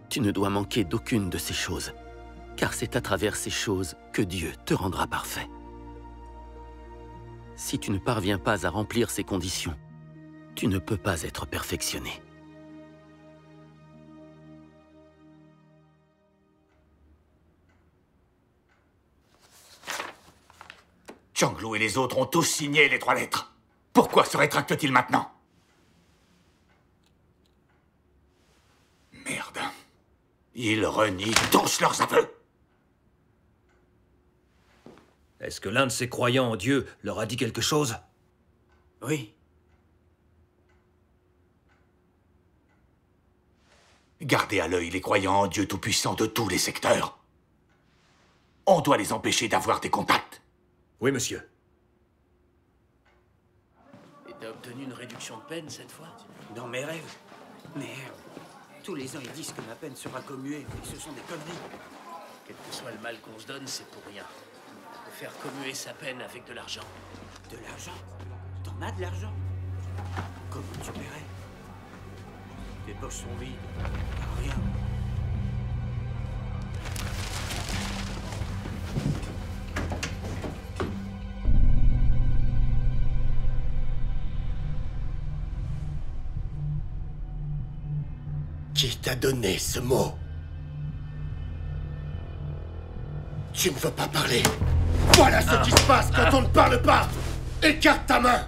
Tu ne dois manquer d'aucune de ces choses, car c'est à travers ces choses que Dieu te rendra parfait. Si tu ne parviens pas à remplir ces conditions, tu ne peux pas être perfectionné. Zhang Lu et les autres ont tous signé les 3 lettres. Pourquoi se rétractent-ils maintenant? Merde. Ils renient tous leurs aveux. Est-ce que l'un de ces croyants en Dieu leur a dit quelque chose? Oui. Gardez à l'œil les croyants en Dieu Tout-Puissant de tous les secteurs. On doit les empêcher d'avoir des contacts. Oui, monsieur. Et t'as obtenu une réduction de peine cette fois? Dans mes rêves. Merde. Tous les ans, ils disent que ma peine sera commuée, mais ce sont des conneries. Quel que soit le mal qu'on se donne, c'est pour rien. De faire commuer sa peine avec de l'argent. De l'argent? T'en as de l'argent? Comment tu paierais? Tes poches sont vides. Rien. Qui t'a donné ce mot? Tu ne veux pas parler. Voilà ce qui se passe quand on ne parle pas. Écarte ta main.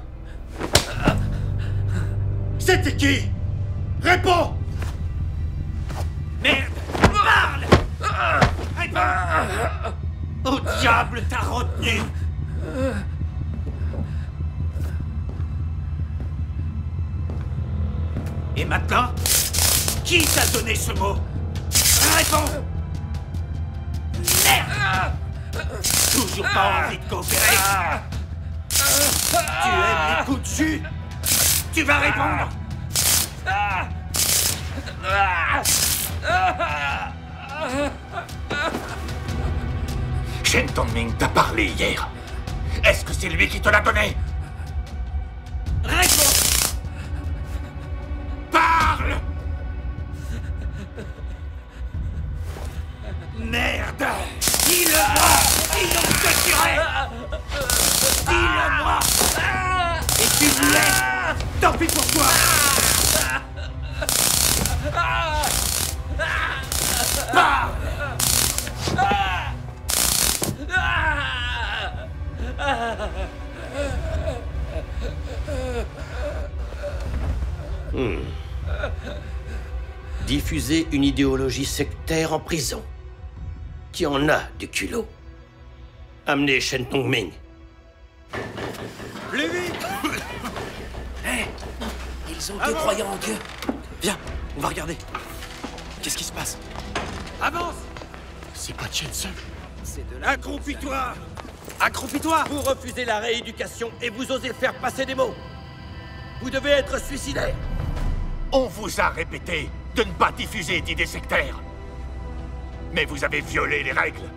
C'était qui? Réponds! Merde! Parle! Réponds! Au diable, t'as retenu! Et maintenant? Qui t'a donné ce mot? Réponds! Merde! Toujours pas envie de coopérer? Tu aimes les coups de jus? Tu vas répondre? Shen Tongming t'a parlé hier. Est-ce que c'est lui qui te l'a donné? Réponds! Parle! Merde! Dis-le-moi! Ils l'ont capturé! Dis-le-moi! Et tu me laisses! Tant pis pour toi! Parle! Diffuser une idéologie sectaire en prison. Qui en a du culot? Amenez Shen Tongming. Plus vite! Hé! Ils ont 2 croyants en Dieu. Viens, on va regarder. Qu'est-ce qui se passe? Avance! C'est pas Jensen. Accroupis-toi! Accroupis-toi! Vous refusez la rééducation et vous osez faire passer des mots! Vous devez être suicidaire! On vous a répété de ne pas diffuser d'idées sectaires. Mais vous avez violé les règles.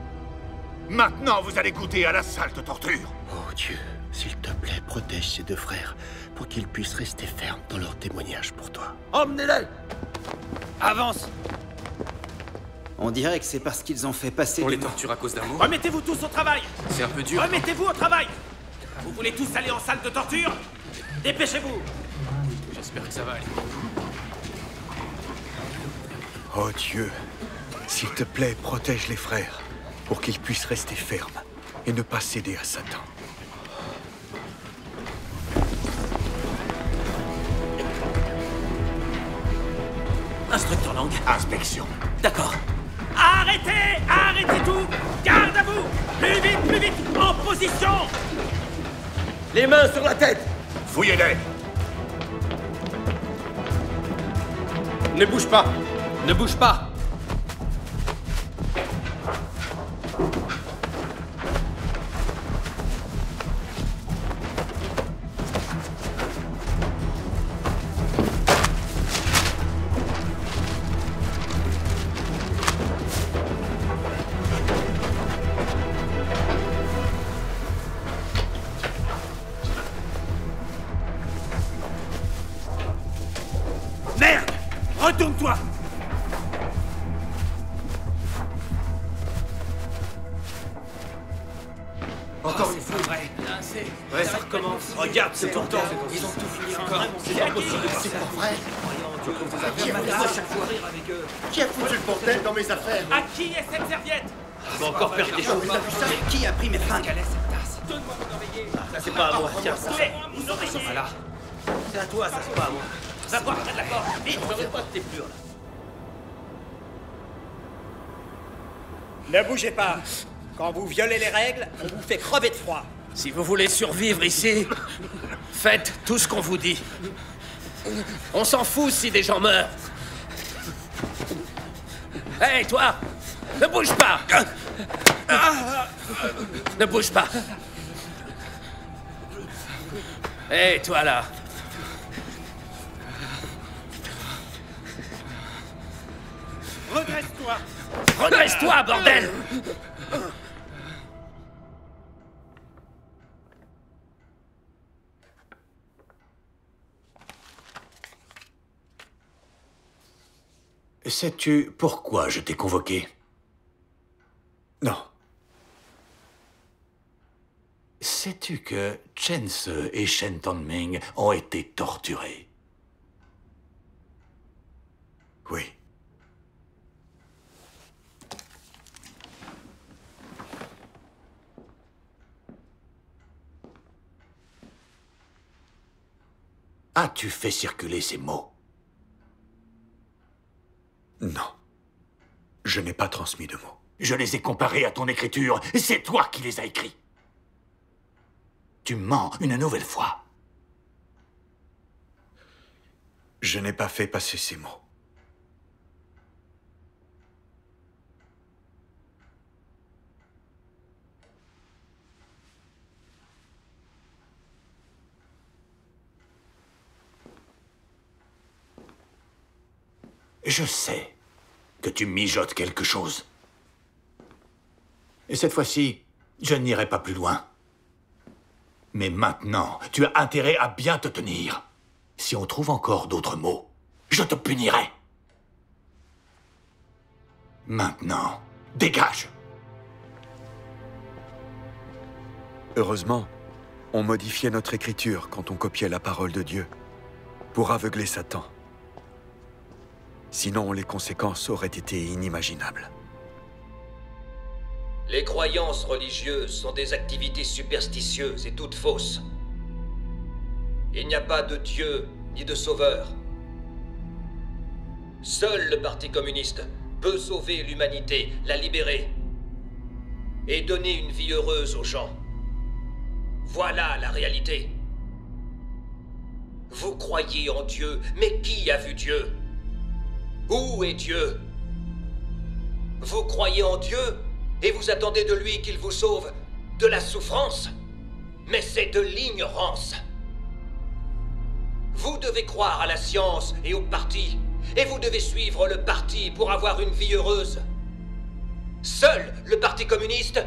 Maintenant, vous allez goûter à la salte torture. Oh Dieu, s'il te plaît, protège ces deux frères pour qu'ils puissent rester fermes dans leur témoignage pour toi. Emmenez-les! Avance! On dirait que c'est parce qu'ils ont fait passer... On les torture à cause d'amour. Remettez-vous tous au travail! C'est un peu dur. Remettez-vous au travail! Vous voulez tous aller en salle de torture? Dépêchez-vous! J'espère que ça va aller. Oh Dieu, s'il te plaît, protège les frères, pour qu'ils puissent rester fermes et ne pas céder à Satan. Instructeur Lang. Inspection. D'accord. Arrêtez! Arrêtez tout! Garde à vous! Plus vite! En position! Les mains sur la tête! Fouillez-les! Ne bouge pas! Ne bouge pas! Merde! Retourne-toi! Encore une fois, vrai. Ouais, ça recommence. Regarde ce tonton. Ils ont tout fini encore. C'est impossible. C'est pas vrai. Qui a foutu le bordel dans mes affaires? À qui est cette serviette? Tu vas encore perdre des choses. Qui a pris mes fringues? Donne-moi mon oreiller. Ça, c'est pas à moi. Tiens, ça. Mon oreiller. Voilà. C'est à toi, ça, c'est pas à moi. Va voir près de la corde. Vite, je veux pas de tes plures, là. Ne bougez pas. Quand vous violez les règles, on vous fait crever de froid. Si vous voulez survivre ici, faites tout ce qu'on vous dit. On s'en fout si des gens meurent. Hé, toi! Ne bouge pas! Ne bouge pas! Hé, toi là! Redresse-toi! Redresse-toi, bordel! Sais-tu pourquoi je t'ai convoqué? Non. Sais-tu que Chen Se et Shen Tongming ont été torturés? Oui. As-tu fait circuler ces mots? Non. Je n'ai pas transmis de mots. Je les ai comparés à ton écriture. C'est toi qui les as écrits. Tu mens une nouvelle fois. Je n'ai pas fait passer ces mots. Je sais que tu mijotes quelque chose. Et cette fois-ci, je n'irai pas plus loin. Mais maintenant, tu as intérêt à bien te tenir. Si on trouve encore d'autres mots, je te punirai. Maintenant, dégage. Heureusement, on modifiait notre écriture quand on copiait la parole de Dieu, pour aveugler Satan. Sinon, les conséquences auraient été inimaginables. Les croyances religieuses sont des activités superstitieuses et toutes fausses. Il n'y a pas de Dieu ni de sauveur. Seul le Parti communiste peut sauver l'humanité, la libérer et donner une vie heureuse aux gens. Voilà la réalité. Vous croyez en Dieu, mais qui a vu Dieu? Où est Dieu? Vous croyez en Dieu et vous attendez de lui qu'il vous sauve de la souffrance? Mais c'est de l'ignorance. Vous devez croire à la science et au parti, et vous devez suivre le parti pour avoir une vie heureuse. Seul le Parti communiste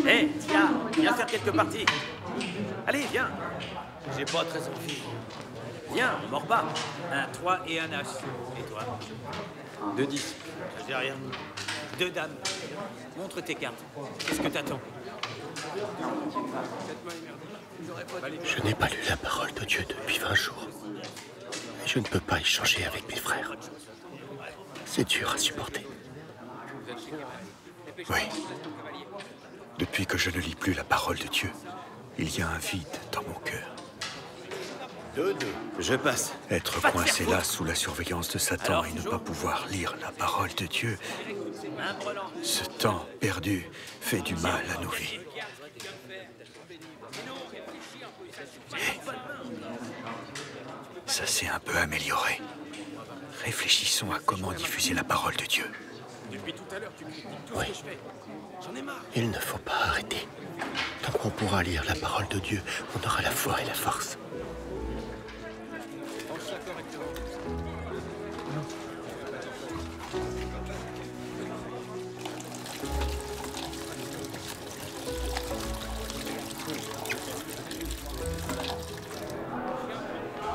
Hé, tiens, viens faire quelques parties. Allez, viens. J'ai pas très envie. Viens, on mord pas. Un 3 et un as. Et toi? 2 10. J'ai rien. 2 dames. Montre tes cartes. Qu'est-ce que t'attends? Je n'ai pas lu la parole de Dieu depuis 20 jours. Et je ne peux pas échanger avec mes frères. C'est dur à supporter. Oui. Depuis que je ne lis plus la parole de Dieu, il y a un vide dans mon cœur. Je passe. Être coincé là sous la surveillance de Satan et ne pas pouvoir lire la parole de Dieu, ce temps perdu fait du mal à nos vies. Ça s'est un peu amélioré. Réfléchissons à comment diffuser la parole de Dieu. Oui. Il ne faut pas arrêter. Tant qu'on pourra lire la parole de Dieu, on aura la foi et la force.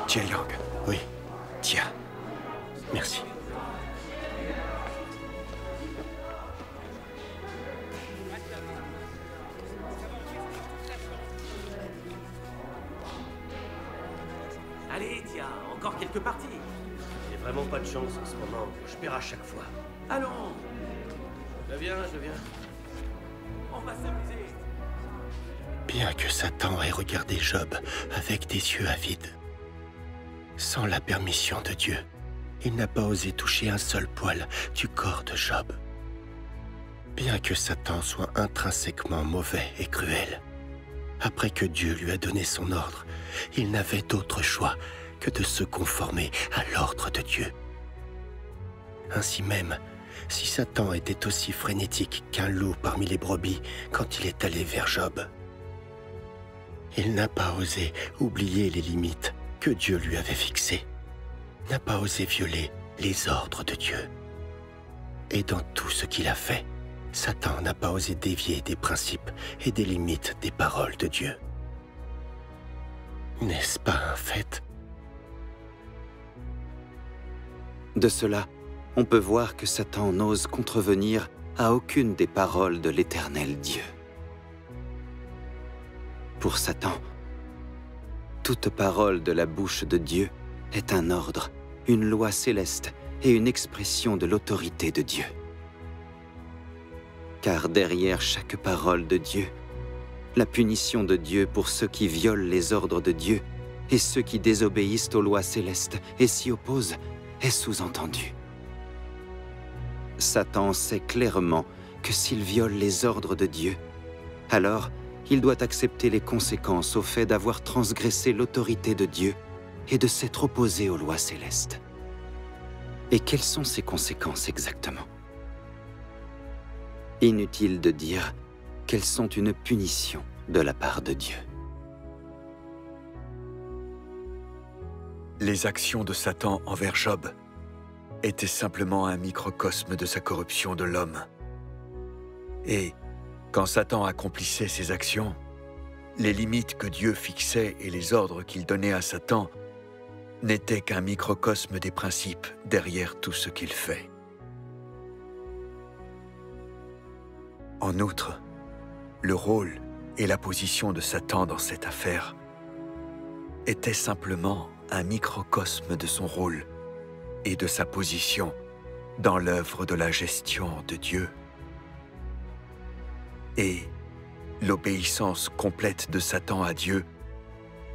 Jie Yang. Oui. Tiens. Merci. Allez, tiens, encore quelques parties. J'ai vraiment pas de chance en ce moment. Je perds à chaque fois. Allons. Je viens. On va s'amuser. Bien que Satan ait regardé Job avec des yeux avides, sans la permission de Dieu, il n'a pas osé toucher un seul poil du corps de Job. Bien que Satan soit intrinsèquement mauvais et cruel, après que Dieu lui a donné son ordre, il n'avait d'autre choix que de se conformer à l'ordre de Dieu. Ainsi même, si Satan était aussi frénétique qu'un loup parmi les brebis quand il est allé vers Job, il n'a pas osé oublier les limites que Dieu lui avait fixées, n'a pas osé violer les ordres de Dieu. Et dans tout ce qu'il a fait, Satan n'a pas osé dévier des principes et des limites des paroles de Dieu. N'est-ce pas un fait? De cela, on peut voir que Satan n'ose contrevenir à aucune des paroles de l'Éternel Dieu. Pour Satan, toute parole de la bouche de Dieu est un ordre, une loi céleste et une expression de l'autorité de Dieu. Car derrière chaque parole de Dieu, la punition de Dieu pour ceux qui violent les ordres de Dieu et ceux qui désobéissent aux lois célestes et s'y opposent est sous-entendue. Satan sait clairement que s'il viole les ordres de Dieu, alors il doit accepter les conséquences au fait d'avoir transgressé l'autorité de Dieu et de s'être opposé aux lois célestes. Et quelles sont ces conséquences exactement? Inutile de dire qu'elles sont une punition de la part de Dieu. Les actions de Satan envers Job étaient simplement un microcosme de sa corruption de l'homme. Et quand Satan accomplissait ses actions, les limites que Dieu fixait et les ordres qu'il donnait à Satan n'étaient qu'un microcosme des principes derrière tout ce qu'il fait. En outre, le rôle et la position de Satan dans cette affaire étaient simplement un microcosme de son rôle et de sa position dans l'œuvre de la gestion de Dieu. Et l'obéissance complète de Satan à Dieu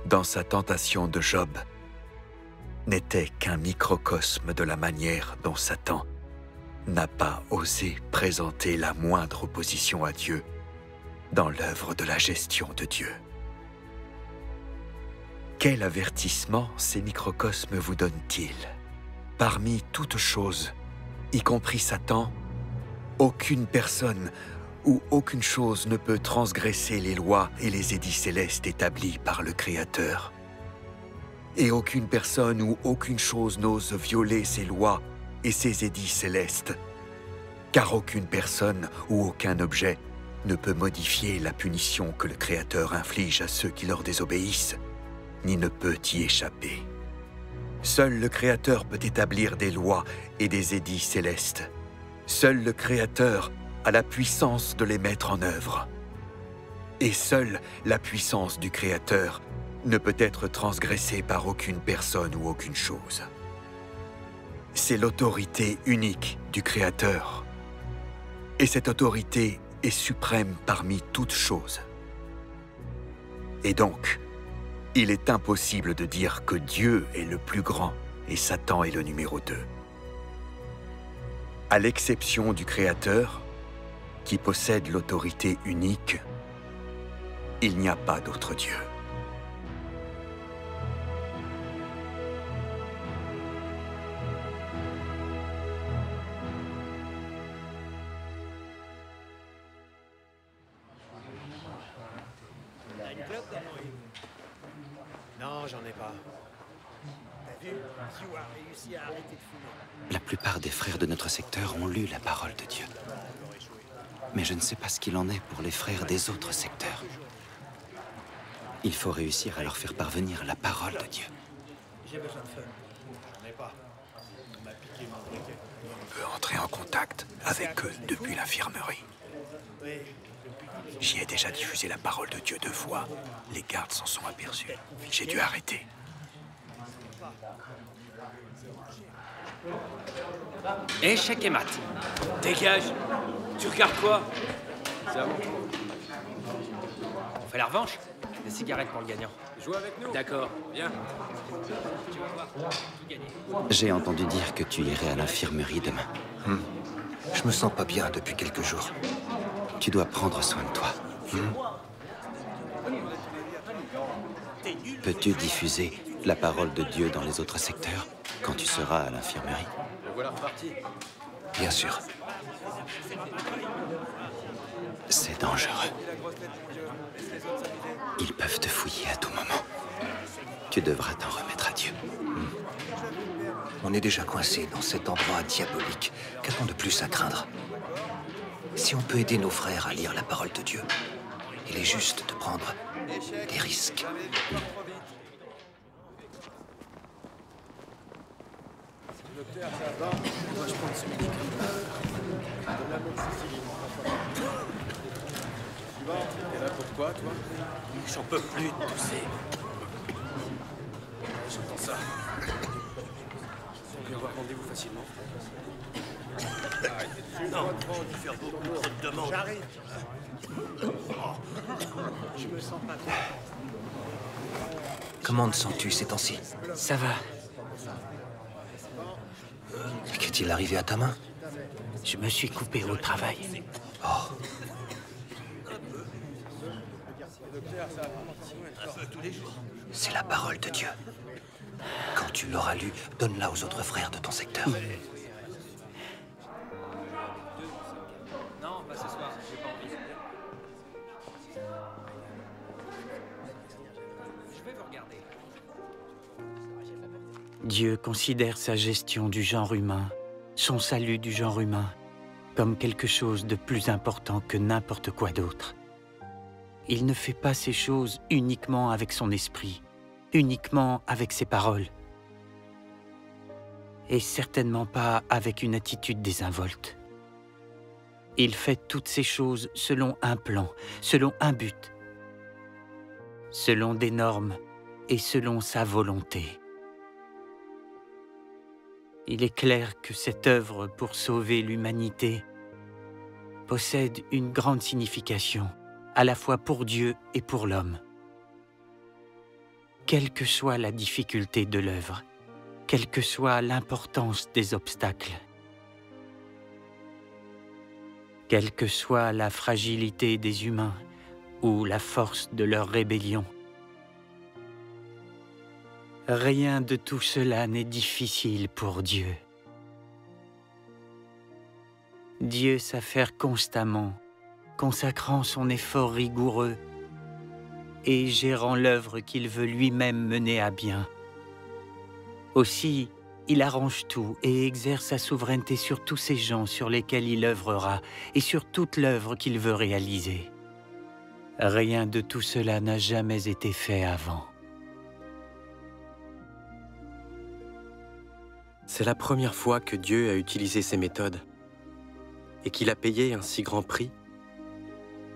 dans sa tentation de Job n'était qu'un microcosme de la manière dont Satan n'a pas osé présenter la moindre opposition à Dieu dans l'œuvre de la gestion de Dieu. Quel avertissement ces microcosmes vous donnent-ils? Parmi toutes choses, y compris Satan, aucune personne ou aucune chose ne peut transgresser les lois et les édits célestes établis par le Créateur. Et aucune personne ou aucune chose n'ose violer ces lois et ces édits célestes, car aucune personne ou aucun objet ne peut modifier la punition que le Créateur inflige à ceux qui leur désobéissent, ni ne peut y échapper. Seul le Créateur peut établir des lois et des édits célestes. Seul le Créateur a la puissance de les mettre en œuvre. Et seule la puissance du Créateur ne peut être transgressée par aucune personne ou aucune chose. C'est l'autorité unique du Créateur. Et cette autorité est suprême parmi toutes choses. Et donc, il est impossible de dire que Dieu est le plus grand et Satan est le numéro 2. À l'exception du Créateur, qui possède l'autorité unique, il n'y a pas d'autre Dieu. Non, j'en ai pas. T'as vu? Q a réussi à arrêter de fumer. La plupart des frères de notre secteur ont lu la parole de Dieu. Mais je ne sais pas ce qu'il en est pour les frères des autres secteurs. Il faut réussir à leur faire parvenir la parole de Dieu. J'ai besoin de feu. J'en ai pas. On m'a piqué mon briquet. On peut entrer en contact avec eux depuis l'infirmerie. J'y ai déjà diffusé la parole de Dieu 2 fois. Les gardes s'en sont aperçus. J'ai dû arrêter. Échec et mat. Dégage. Tu regardes quoi? C'est à mon tour. On fait la revanche? Des cigarettes pour le gagnant. Joue avec nous. D'accord, viens. Tu vas voir. Tout gagner. J'ai entendu dire que tu irais à l'infirmerie demain. Je me sens pas bien depuis quelques jours. Tu dois prendre soin de toi. Peux-tu diffuser la parole de Dieu dans les autres secteurs quand tu seras à l'infirmerie? Le voilà reparti. Bien sûr. C'est dangereux. Ils peuvent te fouiller à tout moment. Tu devras t'en remettre à Dieu. On est déjà coincé dans cet endroit diabolique. Qu'a-t-on de plus à craindre? Si on peut aider nos frères à lire la parole de Dieu, il est juste de prendre des risques. Docteur, ça va? Moi, je prends ce médicament. De la moxicilline. Tu vas? T'es là pourquoi, toi? J'en peux plus de tousser. J'entends ça. On peut avoir rendez-vous facilement. Non, je vais faire beaucoup trop de demandes. J'arrive. Je me sens pas bien. Comment te sens-tu ces temps-ci? Ça va. Qu'est-il arrivé à ta main? Je me suis coupé au travail. Oh. C'est la parole de Dieu. Quand tu l'auras lue, donne-la aux autres frères de ton secteur. Non, pas ce soir. Dieu considère sa gestion du genre humain, son salut du genre humain, comme quelque chose de plus important que n'importe quoi d'autre. Il ne fait pas ces choses uniquement avec son esprit, uniquement avec ses paroles, et certainement pas avec une attitude désinvolte. Il fait toutes ces choses selon un plan, selon un but, selon des normes et selon sa volonté. Il est clair que cette œuvre pour sauver l'humanité possède une grande signification, à la fois pour Dieu et pour l'homme. Quelle que soit la difficulté de l'œuvre, quelle que soit l'importance des obstacles, quelle que soit la fragilité des humains ou la force de leur rébellion, rien de tout cela n'est difficile pour Dieu. Dieu s'affaire constamment, consacrant son effort rigoureux et gérant l'œuvre qu'il veut lui-même mener à bien. Aussi, il arrange tout et exerce sa souveraineté sur tous ces gens sur lesquels il œuvrera et sur toute l'œuvre qu'il veut réaliser. Rien de tout cela n'a jamais été fait avant. C'est la première fois que Dieu a utilisé ces méthodes et qu'il a payé un si grand prix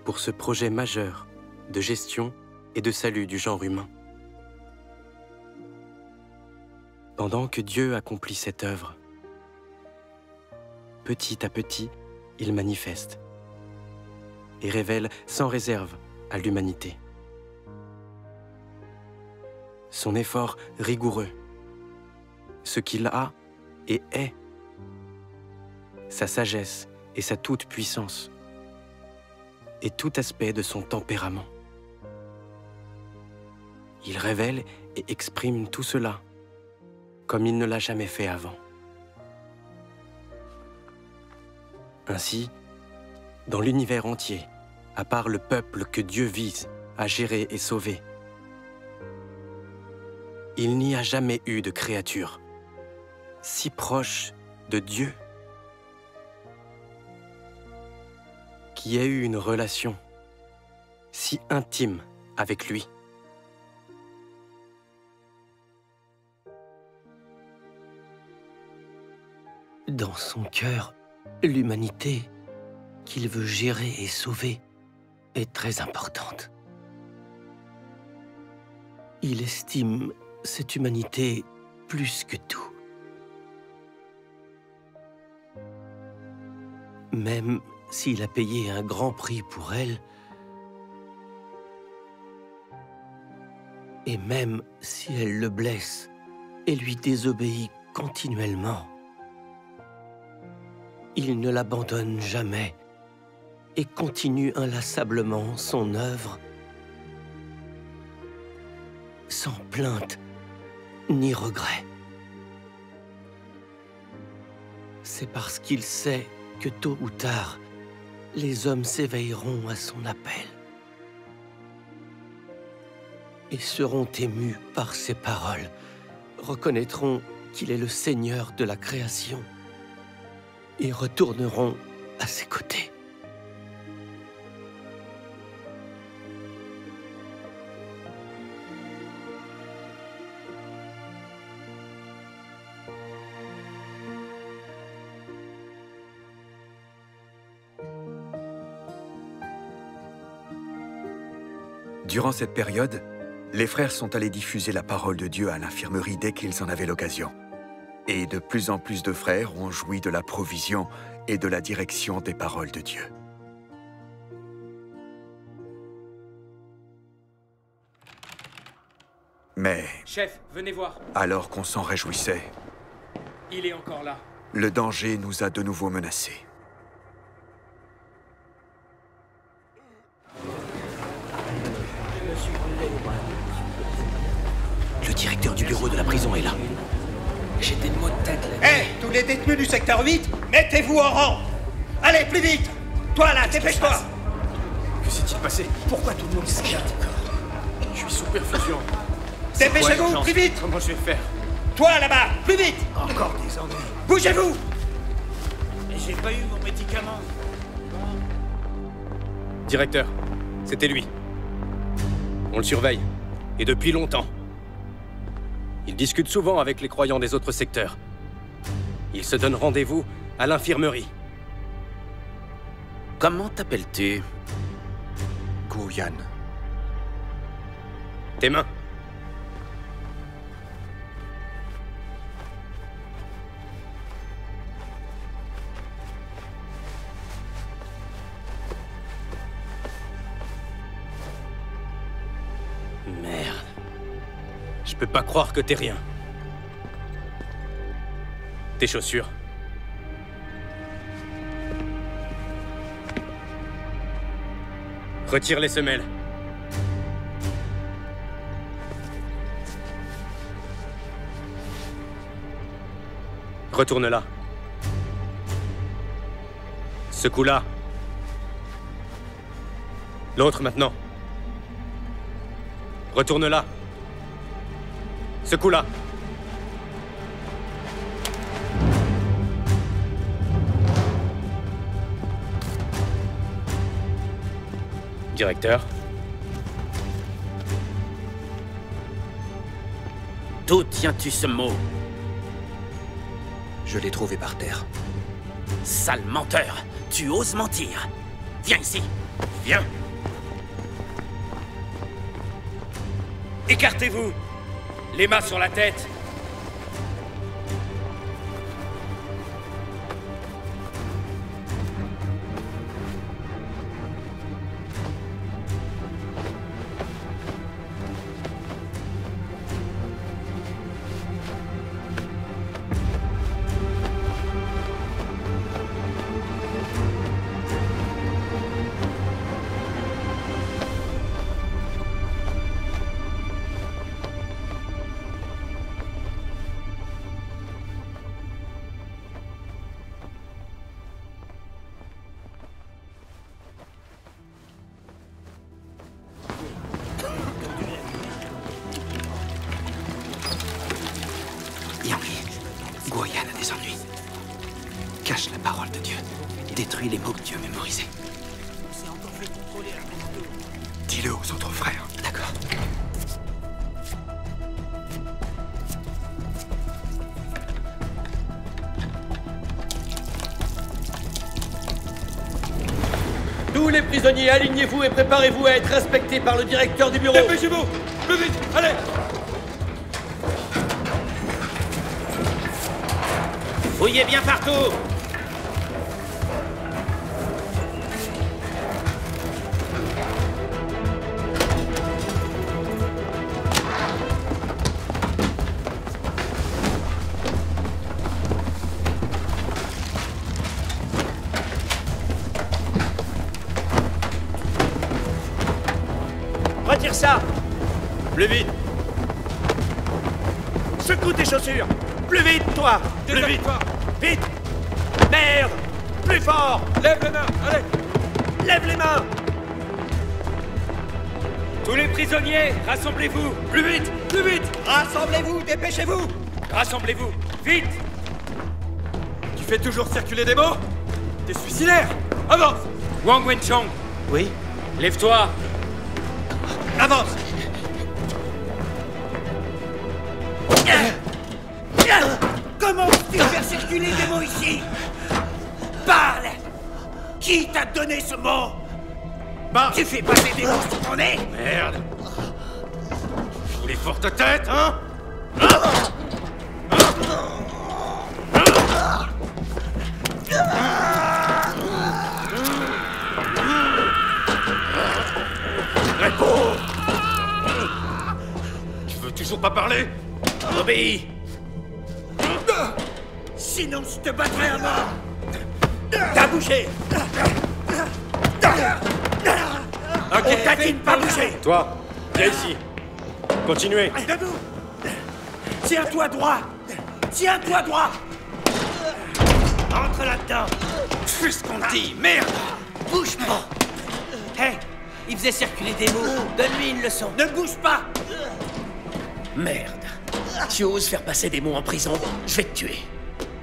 pour ce projet majeur de gestion et de salut du genre humain. Pendant que Dieu accomplit cette œuvre, petit à petit, il manifeste et révèle sans réserve à l'humanité son effort rigoureux, ce qu'il a et est, sa sagesse et sa toute-puissance, et tout aspect de son tempérament. Il révèle et exprime tout cela comme il ne l'a jamais fait avant. Ainsi, dans l'univers entier, à part le peuple que Dieu vise à gérer et sauver, il n'y a jamais eu de créature si proche de Dieu, qui ait eu une relation si intime avec lui. Dans son cœur, l'humanité qu'il veut gérer et sauver est très importante. Il estime cette humanité plus que tout. Même s'il a payé un grand prix pour elle, et même si elle le blesse et lui désobéit continuellement, il ne l'abandonne jamais et continue inlassablement son œuvre sans plainte ni regret. C'est parce qu'il sait que tôt ou tard, les hommes s'éveilleront à son appel et seront émus par ses paroles, reconnaîtront qu'il est le Seigneur de la création et retourneront à ses côtés. Durant cette période, les frères sont allés diffuser la parole de Dieu à l'infirmerie dès qu'ils en avaient l'occasion. Et de plus en plus de frères ont joui de la provision et de la direction des paroles de Dieu. Mais, Chef, venez voir. alors qu'on s'en réjouissait, Il est encore là. le danger nous a de nouveau menacés. Le directeur du bureau de la prison est là. J'ai des maux de tête, là. Hé, tous les détenus du secteur 8, mettez-vous en rang. Allez, plus vite. Toi là, dépêche-toi. Que s'est-il passé? Pourquoi tout le monde s'arrête? Je suis sous perfusion. Dépêchez-vous, plus vite. Comment je vais faire? Toi, là-bas, plus vite! Encore des ennuis. Bougez-vous! Mais j'ai pas eu mon médicament. Directeur, c'était lui. On le surveille. Et depuis longtemps. Il discute souvent avec les croyants des autres secteurs. Il se donne rendez-vous à l'infirmerie. Comment t'appelles-tu? Guyane. Tes mains. Merde. Je peux pas croire que t'es rien. Tes chaussures. Retire les semelles. Retourne là. Secoue-la. L'autre maintenant. Retourne là. Secoue-la. Directeur. D'où tiens-tu ce mot? Je l'ai trouvé par terre. Sale menteur! Tu oses mentir! Viens ici! Viens! Écartez-vous! Les mains sur la tête! Guyane a des ennuis. Cache la parole de Dieu. Détruis les mots que Dieu a mémorisés. Dis-le aux autres frères. D'accord. Tous les prisonniers, alignez-vous et préparez-vous à être respectés par le directeur du bureau. Dépêchez-vous! Plus vite! Allez! Fouillez bien partout! Retire ça! Plus vite! Secoue tes chaussures! Plus vite, toi! Plus vite! Vite! Merde! Plus fort! Lève les mains! Allez! Lève les mains! Tous les prisonniers, rassemblez-vous! Plus vite! Plus vite! Rassemblez-vous! Dépêchez-vous! Rassemblez-vous! Vite! Tu fais toujours circuler des mots? T'es suicidaire! Avance! Wang Wenchong! Oui? Lève-toi! Avance! Comment peux-tu faire circuler des mots ici? Parle! Qui t'a donné ce mot? Bah. Tu fais passer des mots sur ton nez? Merde! Je voulais forte tête, hein? Réponds! Tu veux toujours pas parler? Obéis! Sinon, je te battrai à mort! T'as bougé! Ok, On t'a dit de pas bouger! Toi, viens ici. Continuez. Debout! Tiens-toi droit! Tiens-toi droit! Entre là-dedans! Fais ce qu'on dit, merde! Bouge pas! Hé! Il faisait circuler des mots. Donne-lui une leçon. Ne bouge pas! Merde. Tu oses faire passer des mots en prison, je vais te tuer.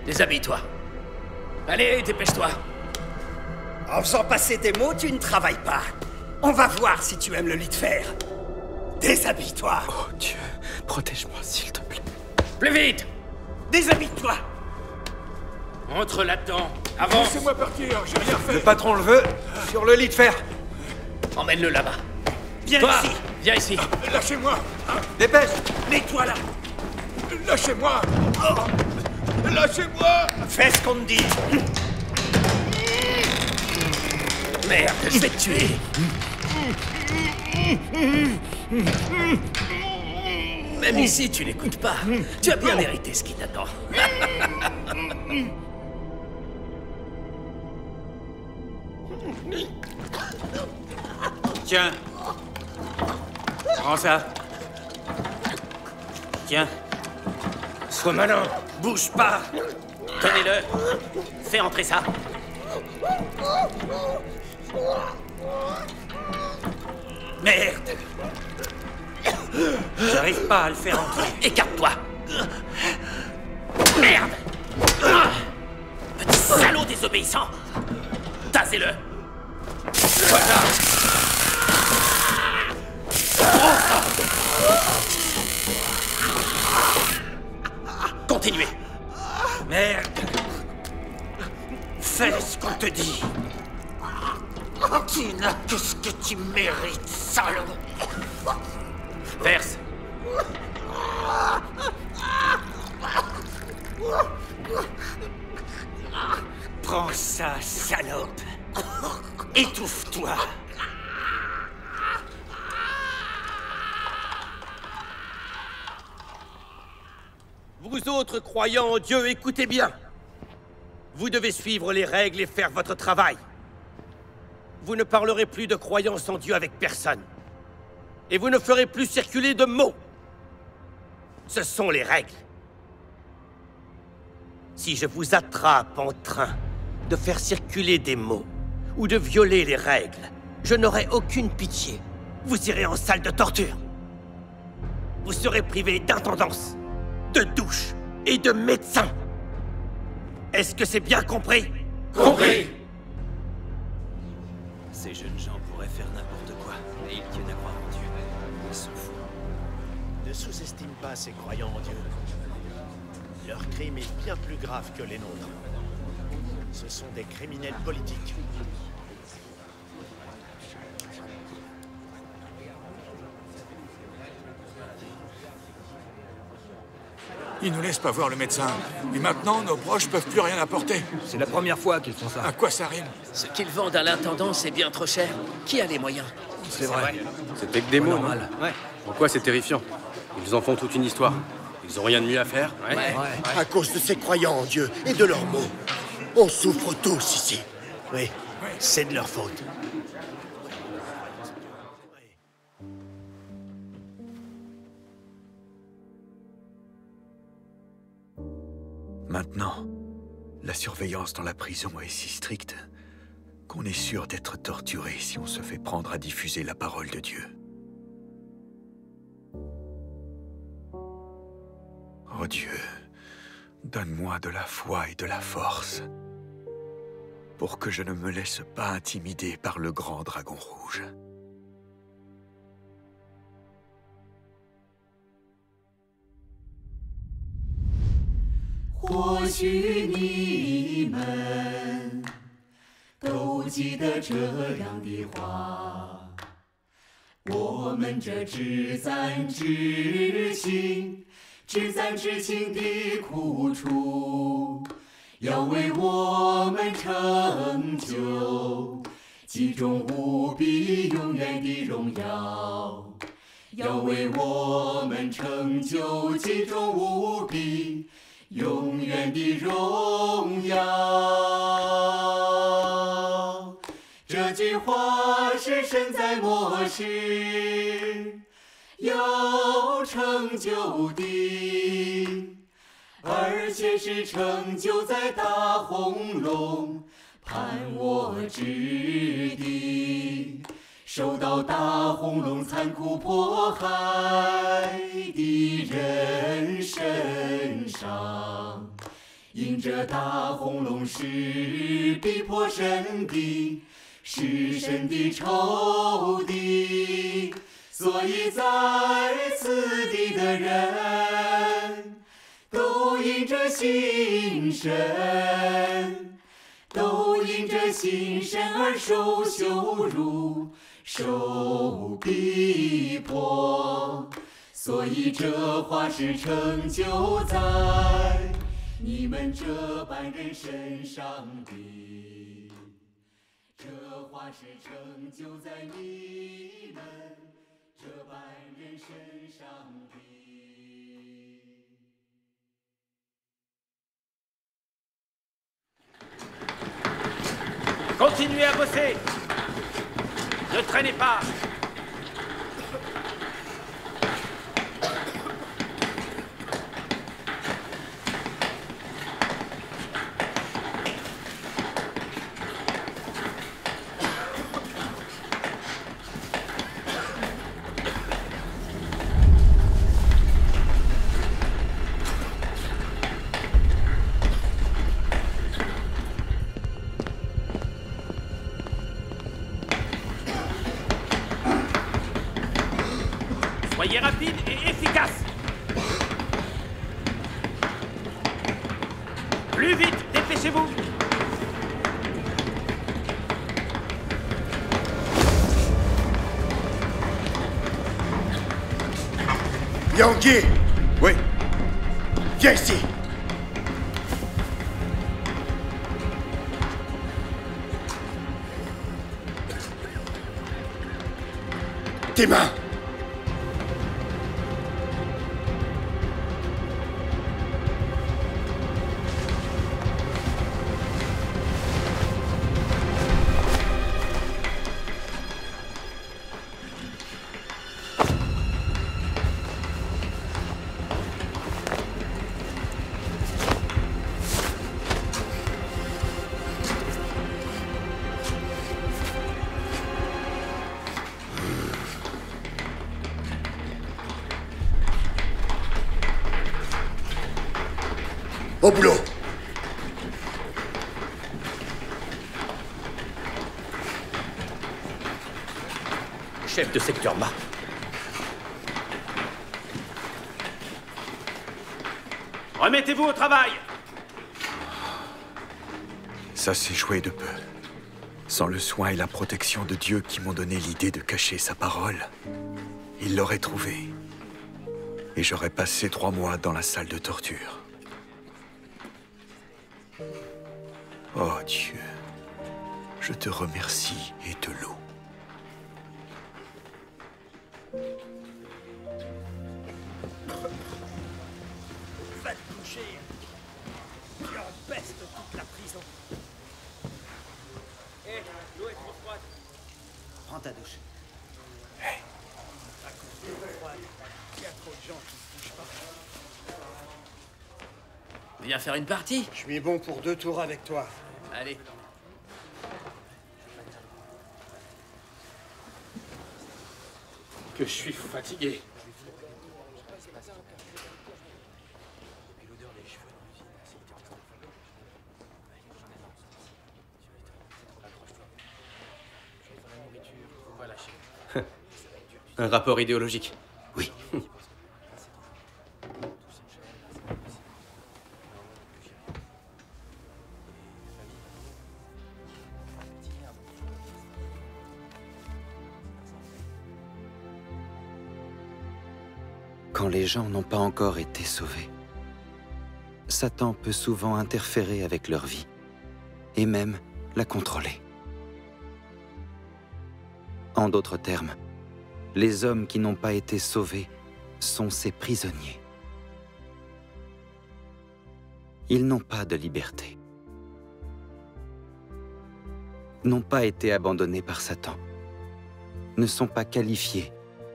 Déshabille-toi. Allez, dépêche-toi. En faisant passer des mots, tu ne travailles pas. On va voir si tu aimes le lit de fer. Déshabille-toi. Oh Dieu, protège-moi, s'il te plaît. Plus vite! Déshabille-toi. Entre là-dedans. Avance. Laissez-moi partir, j'ai rien fait. Le patron le veut, sur le lit de fer. Emmène-le là-bas. Viens Toi, ici. viens ici. Lâchez-moi. Dépêche. Mets-toi là. Lâchez-moi. Lâchez-moi. Fais ce qu'on te dit. Merde, je vais te tuer. Même ici, tu n'écoutes pas. Tu as bien mérité ce qui t'attend. Tiens. Prends ça. Tiens. Sois malin. Bouge pas. Tenez-le. Fais entrer ça. Merde. J'arrive pas à le faire entrer. Écarte-toi. Merde. Petit salaud désobéissant. Tasez-le. Voilà. Continuez. Merde. Fais ce qu'on te dit. Tu n'as que ce que tu mérites, salaud. Verse. Prends ça, salope. Étouffe-toi. Vous autres croyants en Dieu, écoutez bien. Vous devez suivre les règles et faire votre travail. Vous ne parlerez plus de croyance en Dieu avec personne. Et vous ne ferez plus circuler de mots. Ce sont les règles. Si je vous attrape en train de faire circuler des mots ou de violer les règles, je n'aurai aucune pitié. Vous irez en salle de torture. Vous serez privé d'intendance, de douche et de médecin. Est-ce que c'est bien compris? Compris. Ces jeunes gens pourraient faire n'importe quoi, mais ils tiennent à croire en Dieu. Ils s'en foutent. Ne sous-estime pas ces croyants en Dieu. Leur crime est bien plus grave que les nôtres. Ce sont des criminels politiques. Ils nous laissent pas voir le médecin. Et maintenant, nos proches peuvent plus rien apporter. C'est la première fois qu'ils font ça. À quoi ça rime? Ce qu'ils vendent à l'intendant, c'est bien trop cher. Qui a les moyens? C'est vrai. C'était que des mots, non? Ouais. Pourquoi c'est terrifiant? Ils en font toute une histoire. Ils ont rien de mieux à faire? Ouais. À cause de ces croyants en Dieu et de leurs mots. On souffre tous ici. Oui, c'est de leur faute. Maintenant, la surveillance dans la prison est si stricte qu'on est sûr d'être torturé si on se fait prendre à diffuser la parole de Dieu. Oh Dieu, donne-moi de la foi et de la force pour que je ne me laisse pas intimider par le grand dragon rouge. « 或许你们都记得这样的话，我们这只赞之情的苦楚，要为我们成就极重无比永远的荣耀，要为我们成就极重无比永远的荣耀。这句话是神在末世有成就的，而且是成就在大红龙盼我之地。受到大红龙残酷迫害的人身上。因这大红龙是逼迫神的，是神的仇敌，所以在此地的人都因着信神，都因着信神而受羞辱，受逼迫。所以这话是成就在你们这般人身上的，这话是成就在你们这般人身上的。Continuez à bosser. Ne traînez pas. Soyez rapide et efficace. Plus vite, dépêchez-vous. Yankee! Oui. Viens ici. Tes mains! Au boulot! Chef de secteur Ma. Remettez-vous au travail! Ça s'est joué de peu. Sans le soin et la protection de Dieu qui m'ont donné l'idée de cacher sa parole, il l'aurait trouvé. Et j'aurais passé 3 mois dans la salle de torture. Oh Dieu, je te remercie et te loue. Va te coucher. Tu empestes toute la prison. Hé, l'eau est trop froide. Prends ta douche. Hey. À cause de l'eau froide, il y a trop de gens qui ne se bougent pas. Viens faire une partie. Je suis bon pour 2 tours avec toi. Allez. Que je suis fatigué. Un rapport idéologique. Oui. Quand les gens n'ont pas encore été sauvés, Satan peut souvent interférer avec leur vie, et même la contrôler. En d'autres termes, les hommes qui n'ont pas été sauvés sont ses prisonniers. Ils n'ont pas de liberté, n'ont pas été abandonnés par Satan, ne sont pas qualifiés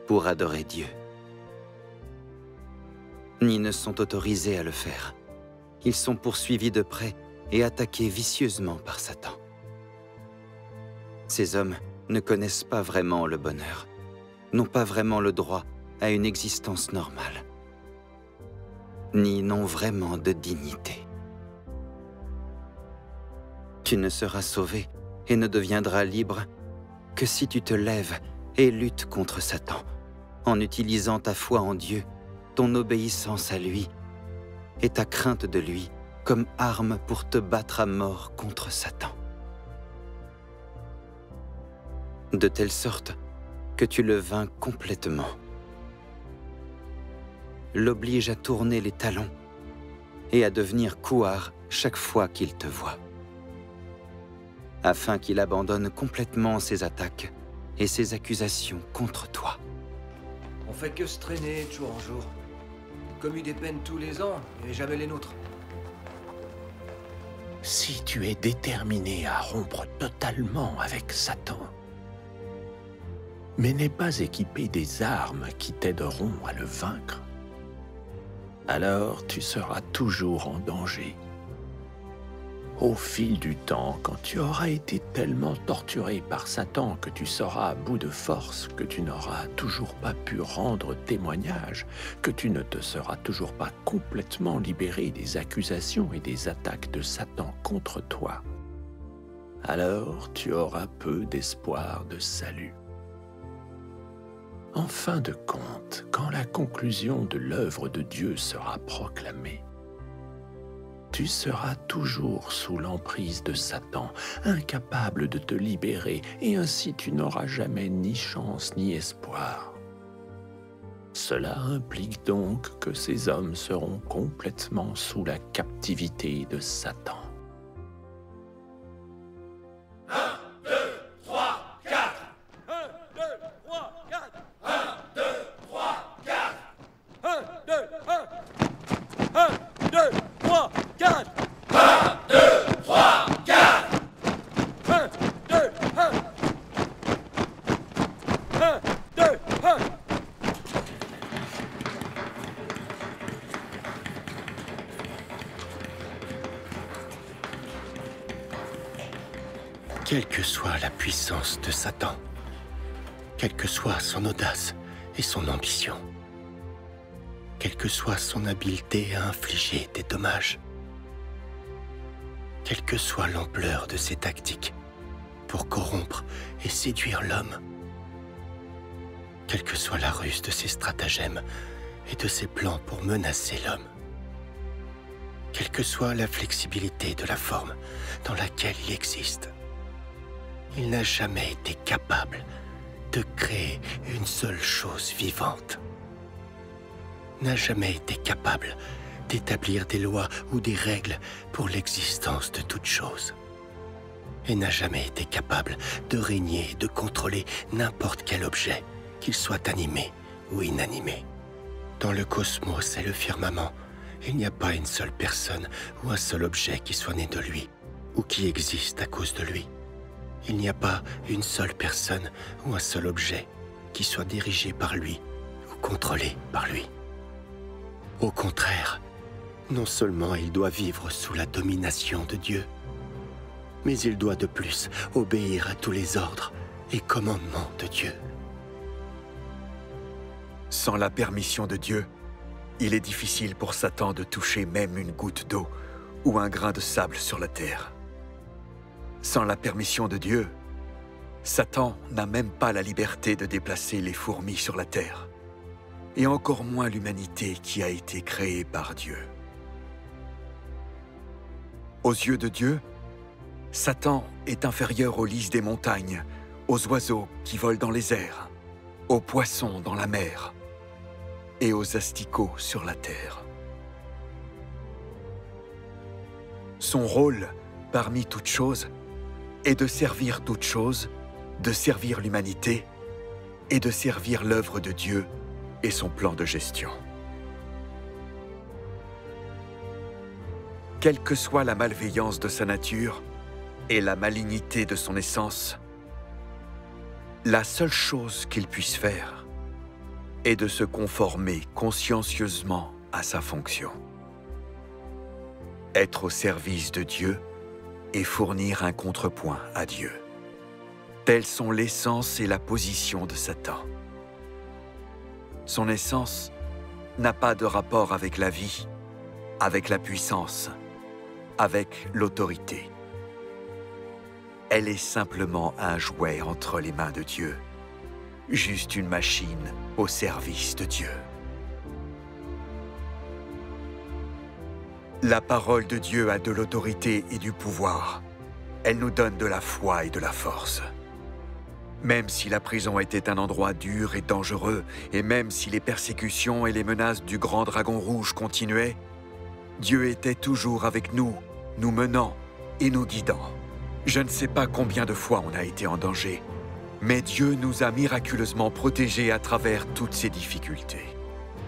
pour adorer Dieu, ni ne sont autorisés à le faire. Ils sont poursuivis de près et attaqués vicieusement par Satan. Ces hommes ne connaissent pas vraiment le bonheur, n'ont pas vraiment le droit à une existence normale, ni n'ont vraiment de dignité. Tu ne seras sauvé et ne deviendras libre que si tu te lèves et luttes contre Satan, en utilisant ta foi en Dieu, ton obéissance à lui et ta crainte de lui comme arme pour te battre à mort contre Satan. De telle sorte que tu le vains complètement. L'oblige à tourner les talons et à devenir couard chaque fois qu'il te voit, afin qu'il abandonne complètement ses attaques et ses accusations contre toi. On fait que se traîner de jour en jour. Commis des peines tous les ans, et jamais les nôtres. Si tu es déterminé à rompre totalement avec Satan, mais n'es pas équipé des armes qui t'aideront à le vaincre, alors tu seras toujours en danger. Au fil du temps, quand tu auras été tellement torturé par Satan que tu seras à bout de force, que tu n'auras toujours pas pu rendre témoignage, que tu ne te seras toujours pas complètement libéré des accusations et des attaques de Satan contre toi, alors tu auras peu d'espoir de salut. En fin de compte, quand la conclusion de l'œuvre de Dieu sera proclamée, tu seras toujours sous l'emprise de Satan, incapable de te libérer, et ainsi tu n'auras jamais ni chance ni espoir. Cela implique donc que ces hommes seront complètement sous la captivité de Satan. 1, 2, 3, 4. 1, 2, 3, 4. 1, 2, 3, 4. 1, 2, 1. 1, 2, 3, 4. 1, 2, 3, 4. 1, 2, 1. 1, 2, 1. Quelle que soit la puissance de Satan, quelle que soit son audace et son ambition, quelle que soit son habileté à infliger des dommages, quelle que soit l'ampleur de ses tactiques pour corrompre et séduire l'homme, quelle que soit la ruse de ses stratagèmes et de ses plans pour menacer l'homme, quelle que soit la flexibilité de la forme dans laquelle il existe, il n'a jamais été capable de créer une seule chose vivante, n'a jamais été capable d'établir des lois ou des règles pour l'existence de toute chose, et n'a jamais été capable de régner et de contrôler n'importe quel objet, qu'il soit animé ou inanimé. Dans le cosmos et le firmament, il n'y a pas une seule personne ou un seul objet qui soit né de lui, ou qui existe à cause de lui. Il n'y a pas une seule personne ou un seul objet qui soit dirigé par lui ou contrôlé par lui. Au contraire, non seulement il doit vivre sous la domination de Dieu, mais il doit de plus obéir à tous les ordres et commandements de Dieu. Sans la permission de Dieu, il est difficile pour Satan de toucher même une goutte d'eau ou un grain de sable sur la terre. Sans la permission de Dieu, Satan n'a même pas la liberté de déplacer les fourmis sur la terre, et encore moins l'humanité qui a été créée par Dieu. Aux yeux de Dieu, Satan est inférieur aux lys des montagnes, aux oiseaux qui volent dans les airs, aux poissons dans la mer et aux asticots sur la terre. Son rôle, parmi toutes choses, est de servir toutes choses, de servir l'humanité et de servir l'œuvre de Dieu et son plan de gestion. Quelle que soit la malveillance de sa nature et la malignité de son essence, la seule chose qu'il puisse faire est de se conformer consciencieusement à sa fonction. Être au service de Dieu et fournir un contrepoint à Dieu. Telles sont l'essence et la position de Satan. Son essence n'a pas de rapport avec la vie, avec la puissance, avec l'autorité. Elle est simplement un jouet entre les mains de Dieu, juste une machine au service de Dieu. La parole de Dieu a de l'autorité et du pouvoir. Elle nous donne de la foi et de la force. Même si la prison était un endroit dur et dangereux, et même si les persécutions et les menaces du grand dragon rouge continuaient, Dieu était toujours avec nous, nous menant et nous guidant. Je ne sais pas combien de fois on a été en danger, mais Dieu nous a miraculeusement protégés à travers toutes ces difficultés.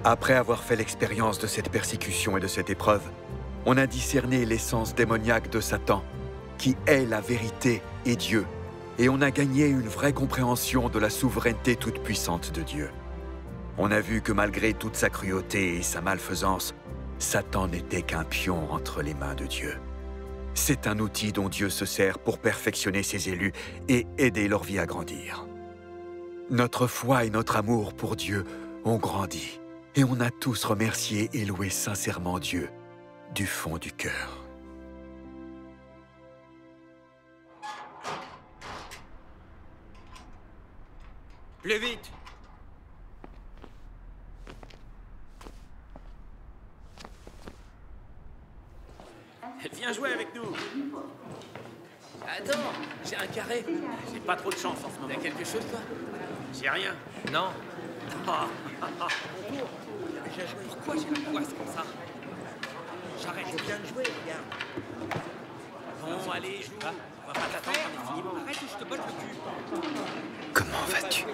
Après avoir fait l'expérience de cette persécution et de cette épreuve, on a discerné l'essence démoniaque de Satan, qui est la vérité et Dieu, et on a gagné une vraie compréhension de la souveraineté toute-puissante de Dieu. On a vu que malgré toute sa cruauté et sa malfaisance, Satan n'était qu'un pion entre les mains de Dieu. C'est un outil dont Dieu se sert pour perfectionner ses élus et aider leur vie à grandir. Notre foi et notre amour pour Dieu ont grandi, et on a tous remercié et loué sincèrement Dieu du fond du cœur. Plus vite! Viens jouer avec nous! Attends, j'ai un carré. J'ai pas trop de chance en ce moment. T'as quelque chose, toi? J'ai rien. Non. Pourquoi j'ai la poisse comme ça? J'arrête. Je viens de jouer, regarde. Bon, allez, joue. On va pas t'attendre indéfiniment. Arrête ou je te botte le cul. Comment vas-tu?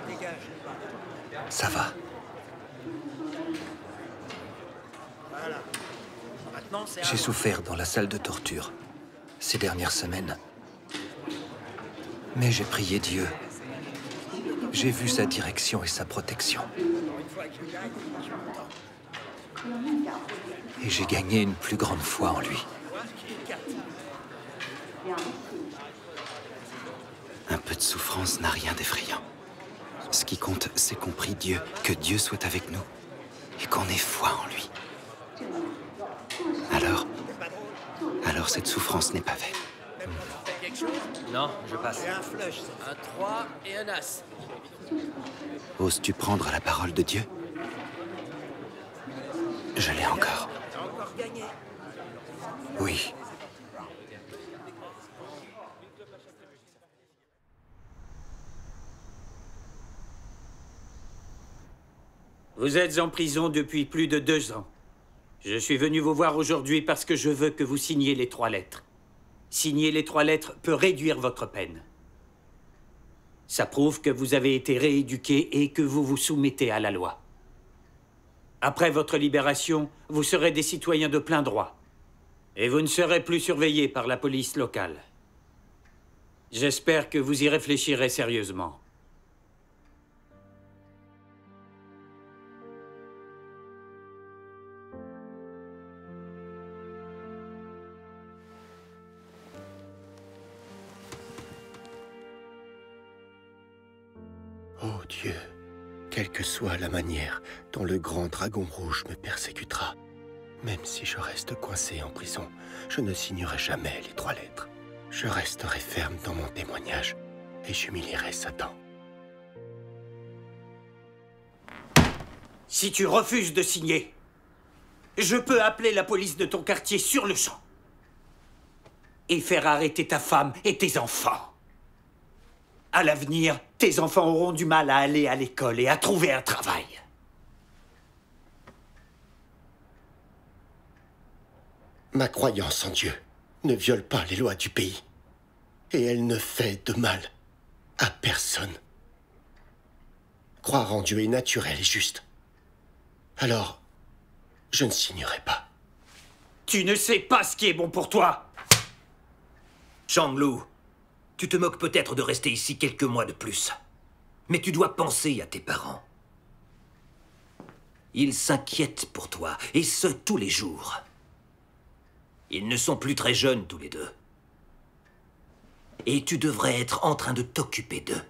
Ça va. Voilà. Maintenant, c'est J'ai souffert dans la salle de torture ces dernières semaines. Mais j'ai prié Dieu. J'ai vu sa direction et sa protection. Et j'ai gagné une plus grande foi en lui. Un peu de souffrance n'a rien d'effrayant. Ce qui compte, c'est qu'on prie Dieu, que Dieu soit avec nous, et qu'on ait foi en lui. Alors cette souffrance n'est pas vaine. Quelque chose? Non, je passe. un flush. Un 3 et un as. Oses-tu prendre la parole de Dieu? Je l'ai encore. T'as encore gagné. Oui. Vous êtes en prison depuis plus de 2 ans. Je suis venu vous voir aujourd'hui parce que je veux que vous signiez les 3 lettres. Signer les 3 lettres peut réduire votre peine. Ça prouve que vous avez été rééduqué et que vous vous soumettez à la loi. Après votre libération, vous serez des citoyens de plein droit. Et vous ne serez plus surveillés par la police locale. J'espère que vous y réfléchirez sérieusement. Oh Dieu, quelle que soit la manière dont le grand dragon rouge me persécutera, même si je reste coincé en prison, je ne signerai jamais les 3 lettres. Je resterai ferme dans mon témoignage et j'humilierai Satan. Si tu refuses de signer, je peux appeler la police de ton quartier sur le champ et faire arrêter ta femme et tes enfants. À l'avenir, tes enfants auront du mal à aller à l'école et à trouver un travail. Ma croyance en Dieu ne viole pas les lois du pays. Et elle ne fait de mal à personne. Croire en Dieu est naturel et juste. Alors, je ne signerai pas. Tu ne sais pas ce qui est bon pour toi. Shang-Lu, tu te moques peut-être de rester ici quelques mois de plus. Mais tu dois penser à tes parents. Ils s'inquiètent pour toi, et ce, tous les jours. Ils ne sont plus très jeunes, tous les deux. et tu devrais être en train de t'occuper d'eux.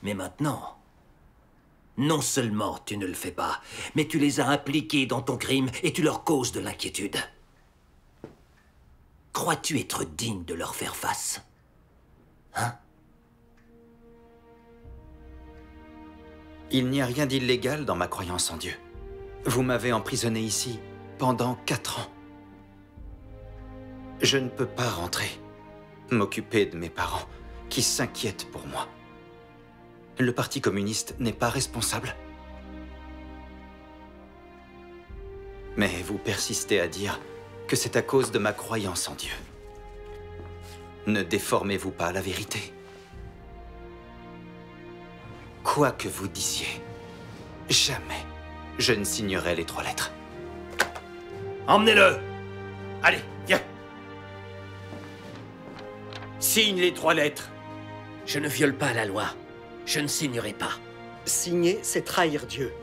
Mais maintenant, non seulement tu ne le fais pas, mais tu les as impliqués dans ton crime et tu leur causes de l'inquiétude. Crois-tu être digne de leur faire face? Hein? Il n'y a rien d'illégal dans ma croyance en Dieu. Vous m'avez emprisonné ici pendant 4 ans. Je ne peux pas rentrer, m'occuper de mes parents qui s'inquiètent pour moi. Le Parti communiste n'est pas responsable. Mais vous persistez à dire que c'est à cause de ma croyance en Dieu. Ne déformez-vous pas la vérité. Quoi que vous disiez, jamais je ne signerai les 3 lettres. Emmenez-le! Allez, viens. Signe les 3 lettres. Je ne viole pas la loi. Je ne signerai pas. Signer, c'est trahir Dieu.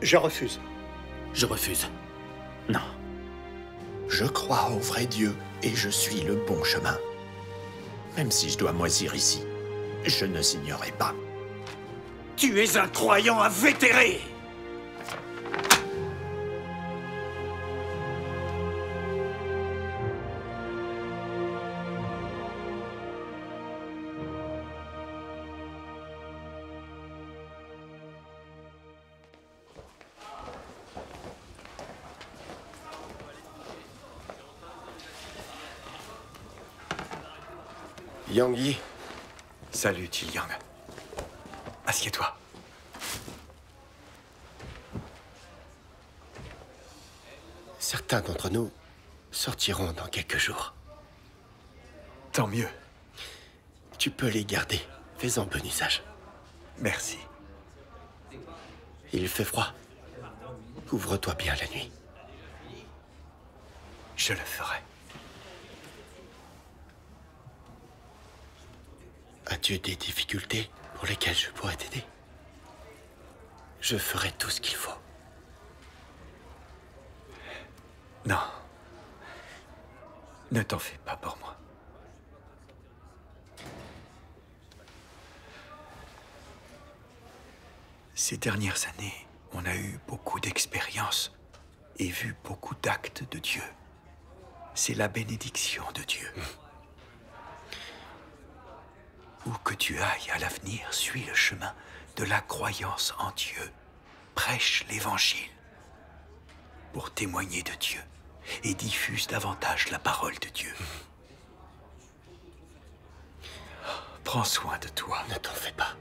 Je refuse. Je refuse. Non. Je crois au vrai Dieu et je suis le bon chemin. Même si je dois moisir ici, je ne signerai pas. Tu es un croyant invétéré! Yang Yi. Salut, Zhiliang. Assieds-toi. Certains d'entre nous sortiront dans quelques jours. Tant mieux. Tu peux les garder. Fais-en bon usage. Merci. Il fait froid. Couvre-toi bien la nuit. Je le ferai. As-tu des difficultés pour lesquelles je pourrais t'aider? Je ferai tout ce qu'il faut. Non. Ne t'en fais pas pour moi. Ces dernières années, on a eu beaucoup d'expériences et vu beaucoup d'actes de Dieu. C'est la bénédiction de Dieu. Où que tu ailles à l'avenir, suis le chemin de la croyance en Dieu. Prêche l'Évangile pour témoigner de Dieu et diffuse davantage la parole de Dieu. Prends soin de toi. Ne t'en fais pas.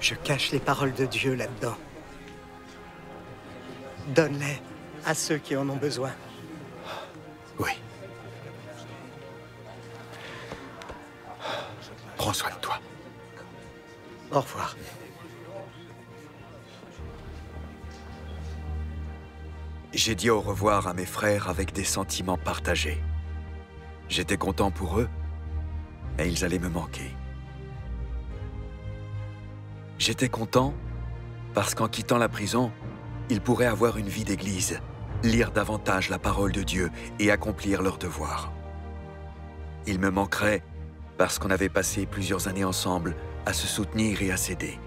Je cache les paroles de Dieu là-dedans. Donne-les à ceux qui en ont besoin. Oui. Prends soin de toi. Au revoir. J'ai dit au revoir à mes frères avec des sentiments partagés. J'étais content pour eux, mais ils allaient me manquer. J'étais content parce qu'en quittant la prison, ils pourraient avoir une vie d'église, lire davantage la parole de Dieu et accomplir leurs devoirs. Ils me manqueraient parce qu'on avait passé plusieurs années ensemble à se soutenir et à s'aider.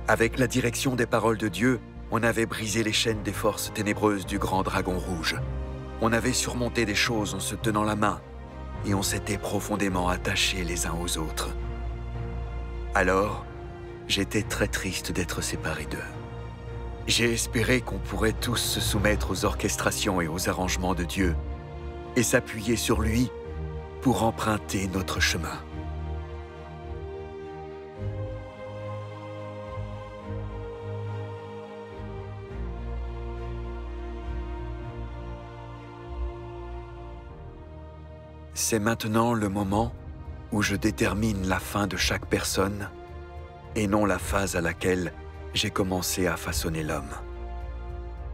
Avec la direction des paroles de Dieu, on avait brisé les chaînes des forces ténébreuses du grand dragon rouge. On avait surmonté des choses en se tenant la main et on s'était profondément attachés les uns aux autres. Alors, j'étais très triste d'être séparé d'eux. J'ai espéré qu'on pourrait tous se soumettre aux orchestrations et aux arrangements de Dieu et s'appuyer sur lui pour emprunter notre chemin. C'est maintenant le moment où je détermine la fin de chaque personne et non la phase à laquelle j'ai commencé à façonner l'homme.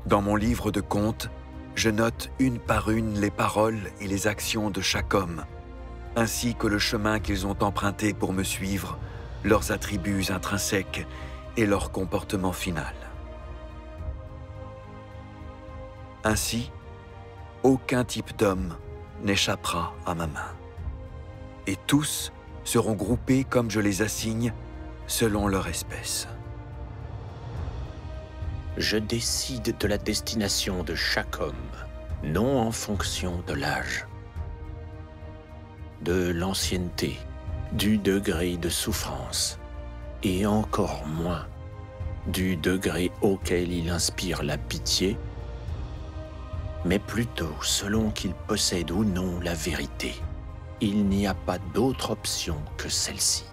Dans mon livre de comptes, je note une par une les paroles et les actions de chaque homme, ainsi que le chemin qu'ils ont emprunté pour me suivre, leurs attributs intrinsèques et leur comportement final. Ainsi, aucun type d'homme n'échappera à ma main. Et tous seront groupés comme je les assigne, selon leur espèce. Je décide de la destination de chaque homme, non en fonction de l'âge, de l'ancienneté, du degré de souffrance, et encore moins du degré auquel il inspire la pitié, mais plutôt selon qu'il possède ou non la vérité. Il n'y a pas d'autre option que celle-ci.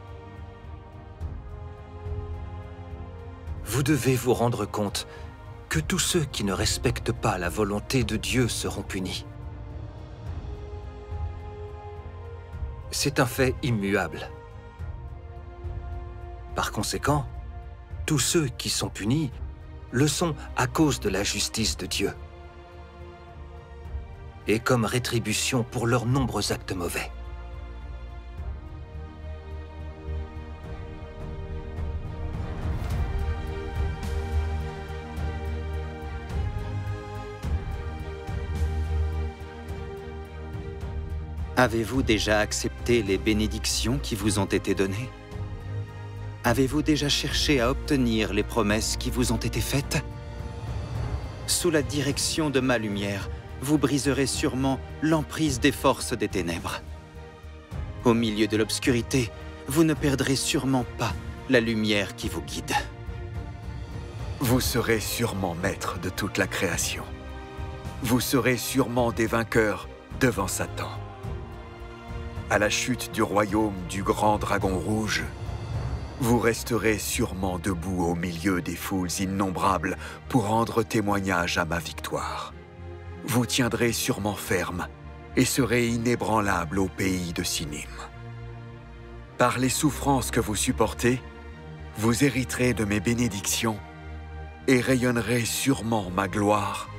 Vous devez vous rendre compte que tous ceux qui ne respectent pas la volonté de Dieu seront punis. C'est un fait immuable. Par conséquent, tous ceux qui sont punis le sont à cause de la justice de Dieu et comme rétribution pour leurs nombreux actes mauvais. Avez-vous déjà accepté les bénédictions qui vous ont été données? Avez-vous déjà cherché à obtenir les promesses qui vous ont été faites? Sous la direction de ma lumière, vous briserez sûrement l'emprise des forces des ténèbres. Au milieu de l'obscurité, vous ne perdrez sûrement pas la lumière qui vous guide. Vous serez sûrement maître de toute la création. Vous serez sûrement des vainqueurs devant Satan. À la chute du royaume du grand dragon rouge, vous resterez sûrement debout au milieu des foules innombrables pour rendre témoignage à ma victoire. Vous tiendrez sûrement ferme et serez inébranlable au pays de Sinim. Par les souffrances que vous supportez, vous hériterez de mes bénédictions et rayonnerez sûrement ma gloire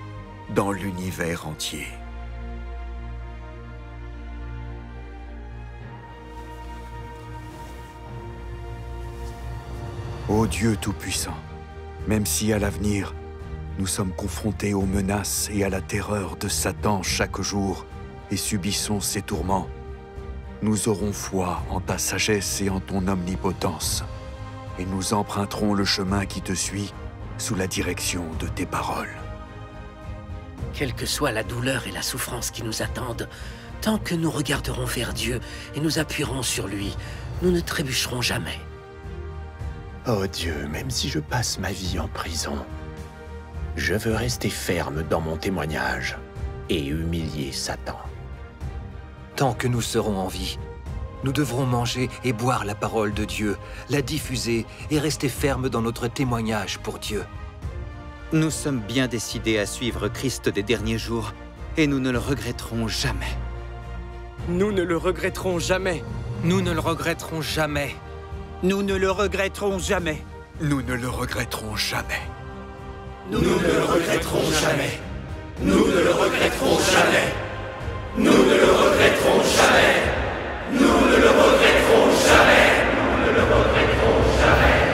dans l'univers entier. Ô Dieu Tout-Puissant, même si à l'avenir, nous sommes confrontés aux menaces et à la terreur de Satan chaque jour et subissons ses tourments, nous aurons foi en ta sagesse et en ton omnipotence, et nous emprunterons le chemin qui te suit sous la direction de tes paroles. Quelle que soit la douleur et la souffrance qui nous attendent, tant que nous regarderons vers Dieu et nous appuierons sur lui, nous ne trébucherons jamais. Oh Dieu, même si je passe ma vie en prison, je veux rester ferme dans mon témoignage et humilier Satan. Tant que nous serons en vie, nous devrons manger et boire la parole de Dieu, la diffuser et rester fermes dans notre témoignage pour Dieu. Nous sommes bien décidés à suivre Christ des derniers jours et nous ne le regretterons jamais. Nous ne le regretterons jamais. Nous ne le regretterons jamais. Nous ne le regretterons jamais. Nous ne le regretterons jamais. Nous ne le regretterons jamais. Nous ne le regretterons jamais. Nous ne le regretterons jamais. Nous ne le regretterons jamais. Nous ne le regretterons jamais.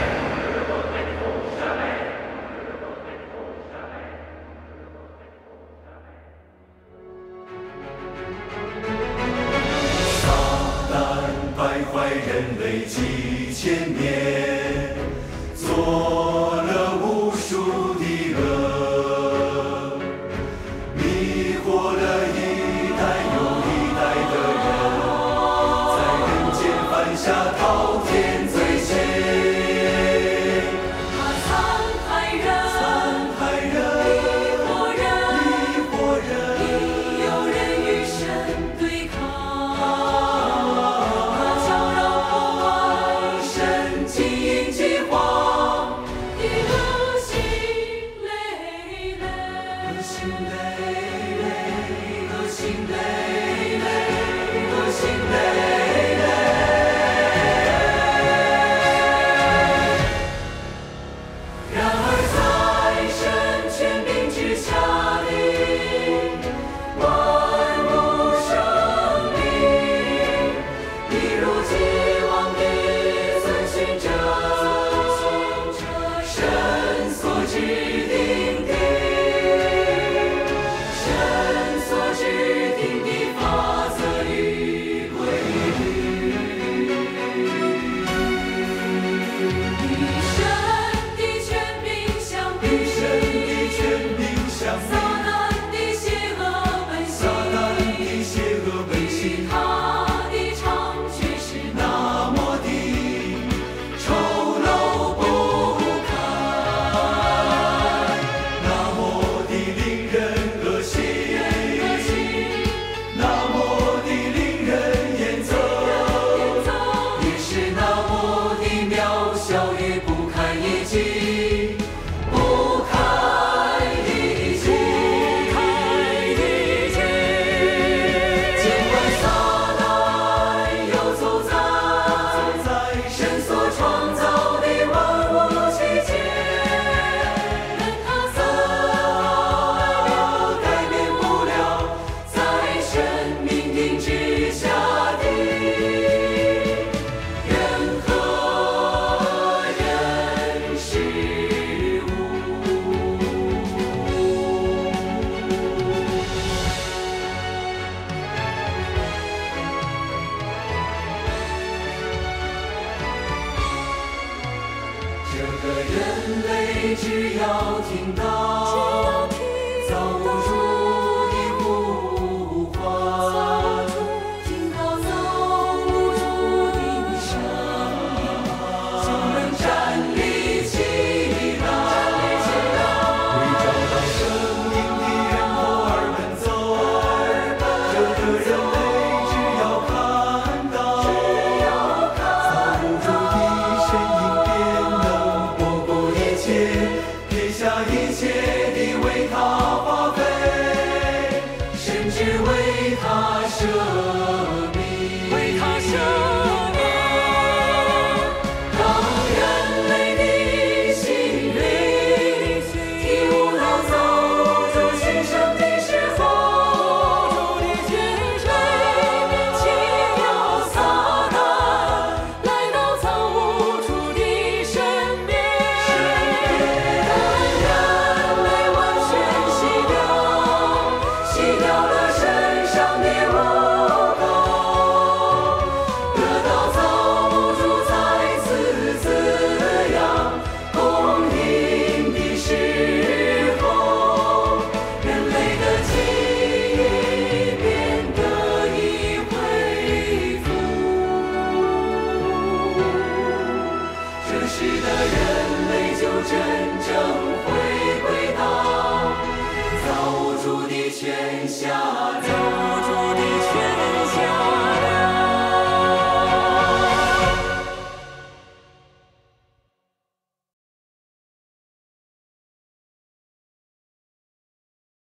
类只要听到造物主的呼唤，听到造物主的声音，就能站立起来，为找到生命的源头而奔走。这个人类只要看到造物主的身影，便能不顾一切，撇下一切地为他花费，甚至为他舍命，为他舍命。当人类的心灵体悟到造物主牺牲的时候，人面前有撒旦来到造物主的身边，当人类完全洗掉了身上的污垢，得到造物主再次滋养供应的时候，人类的记忆便得以恢复。这时的人类就真正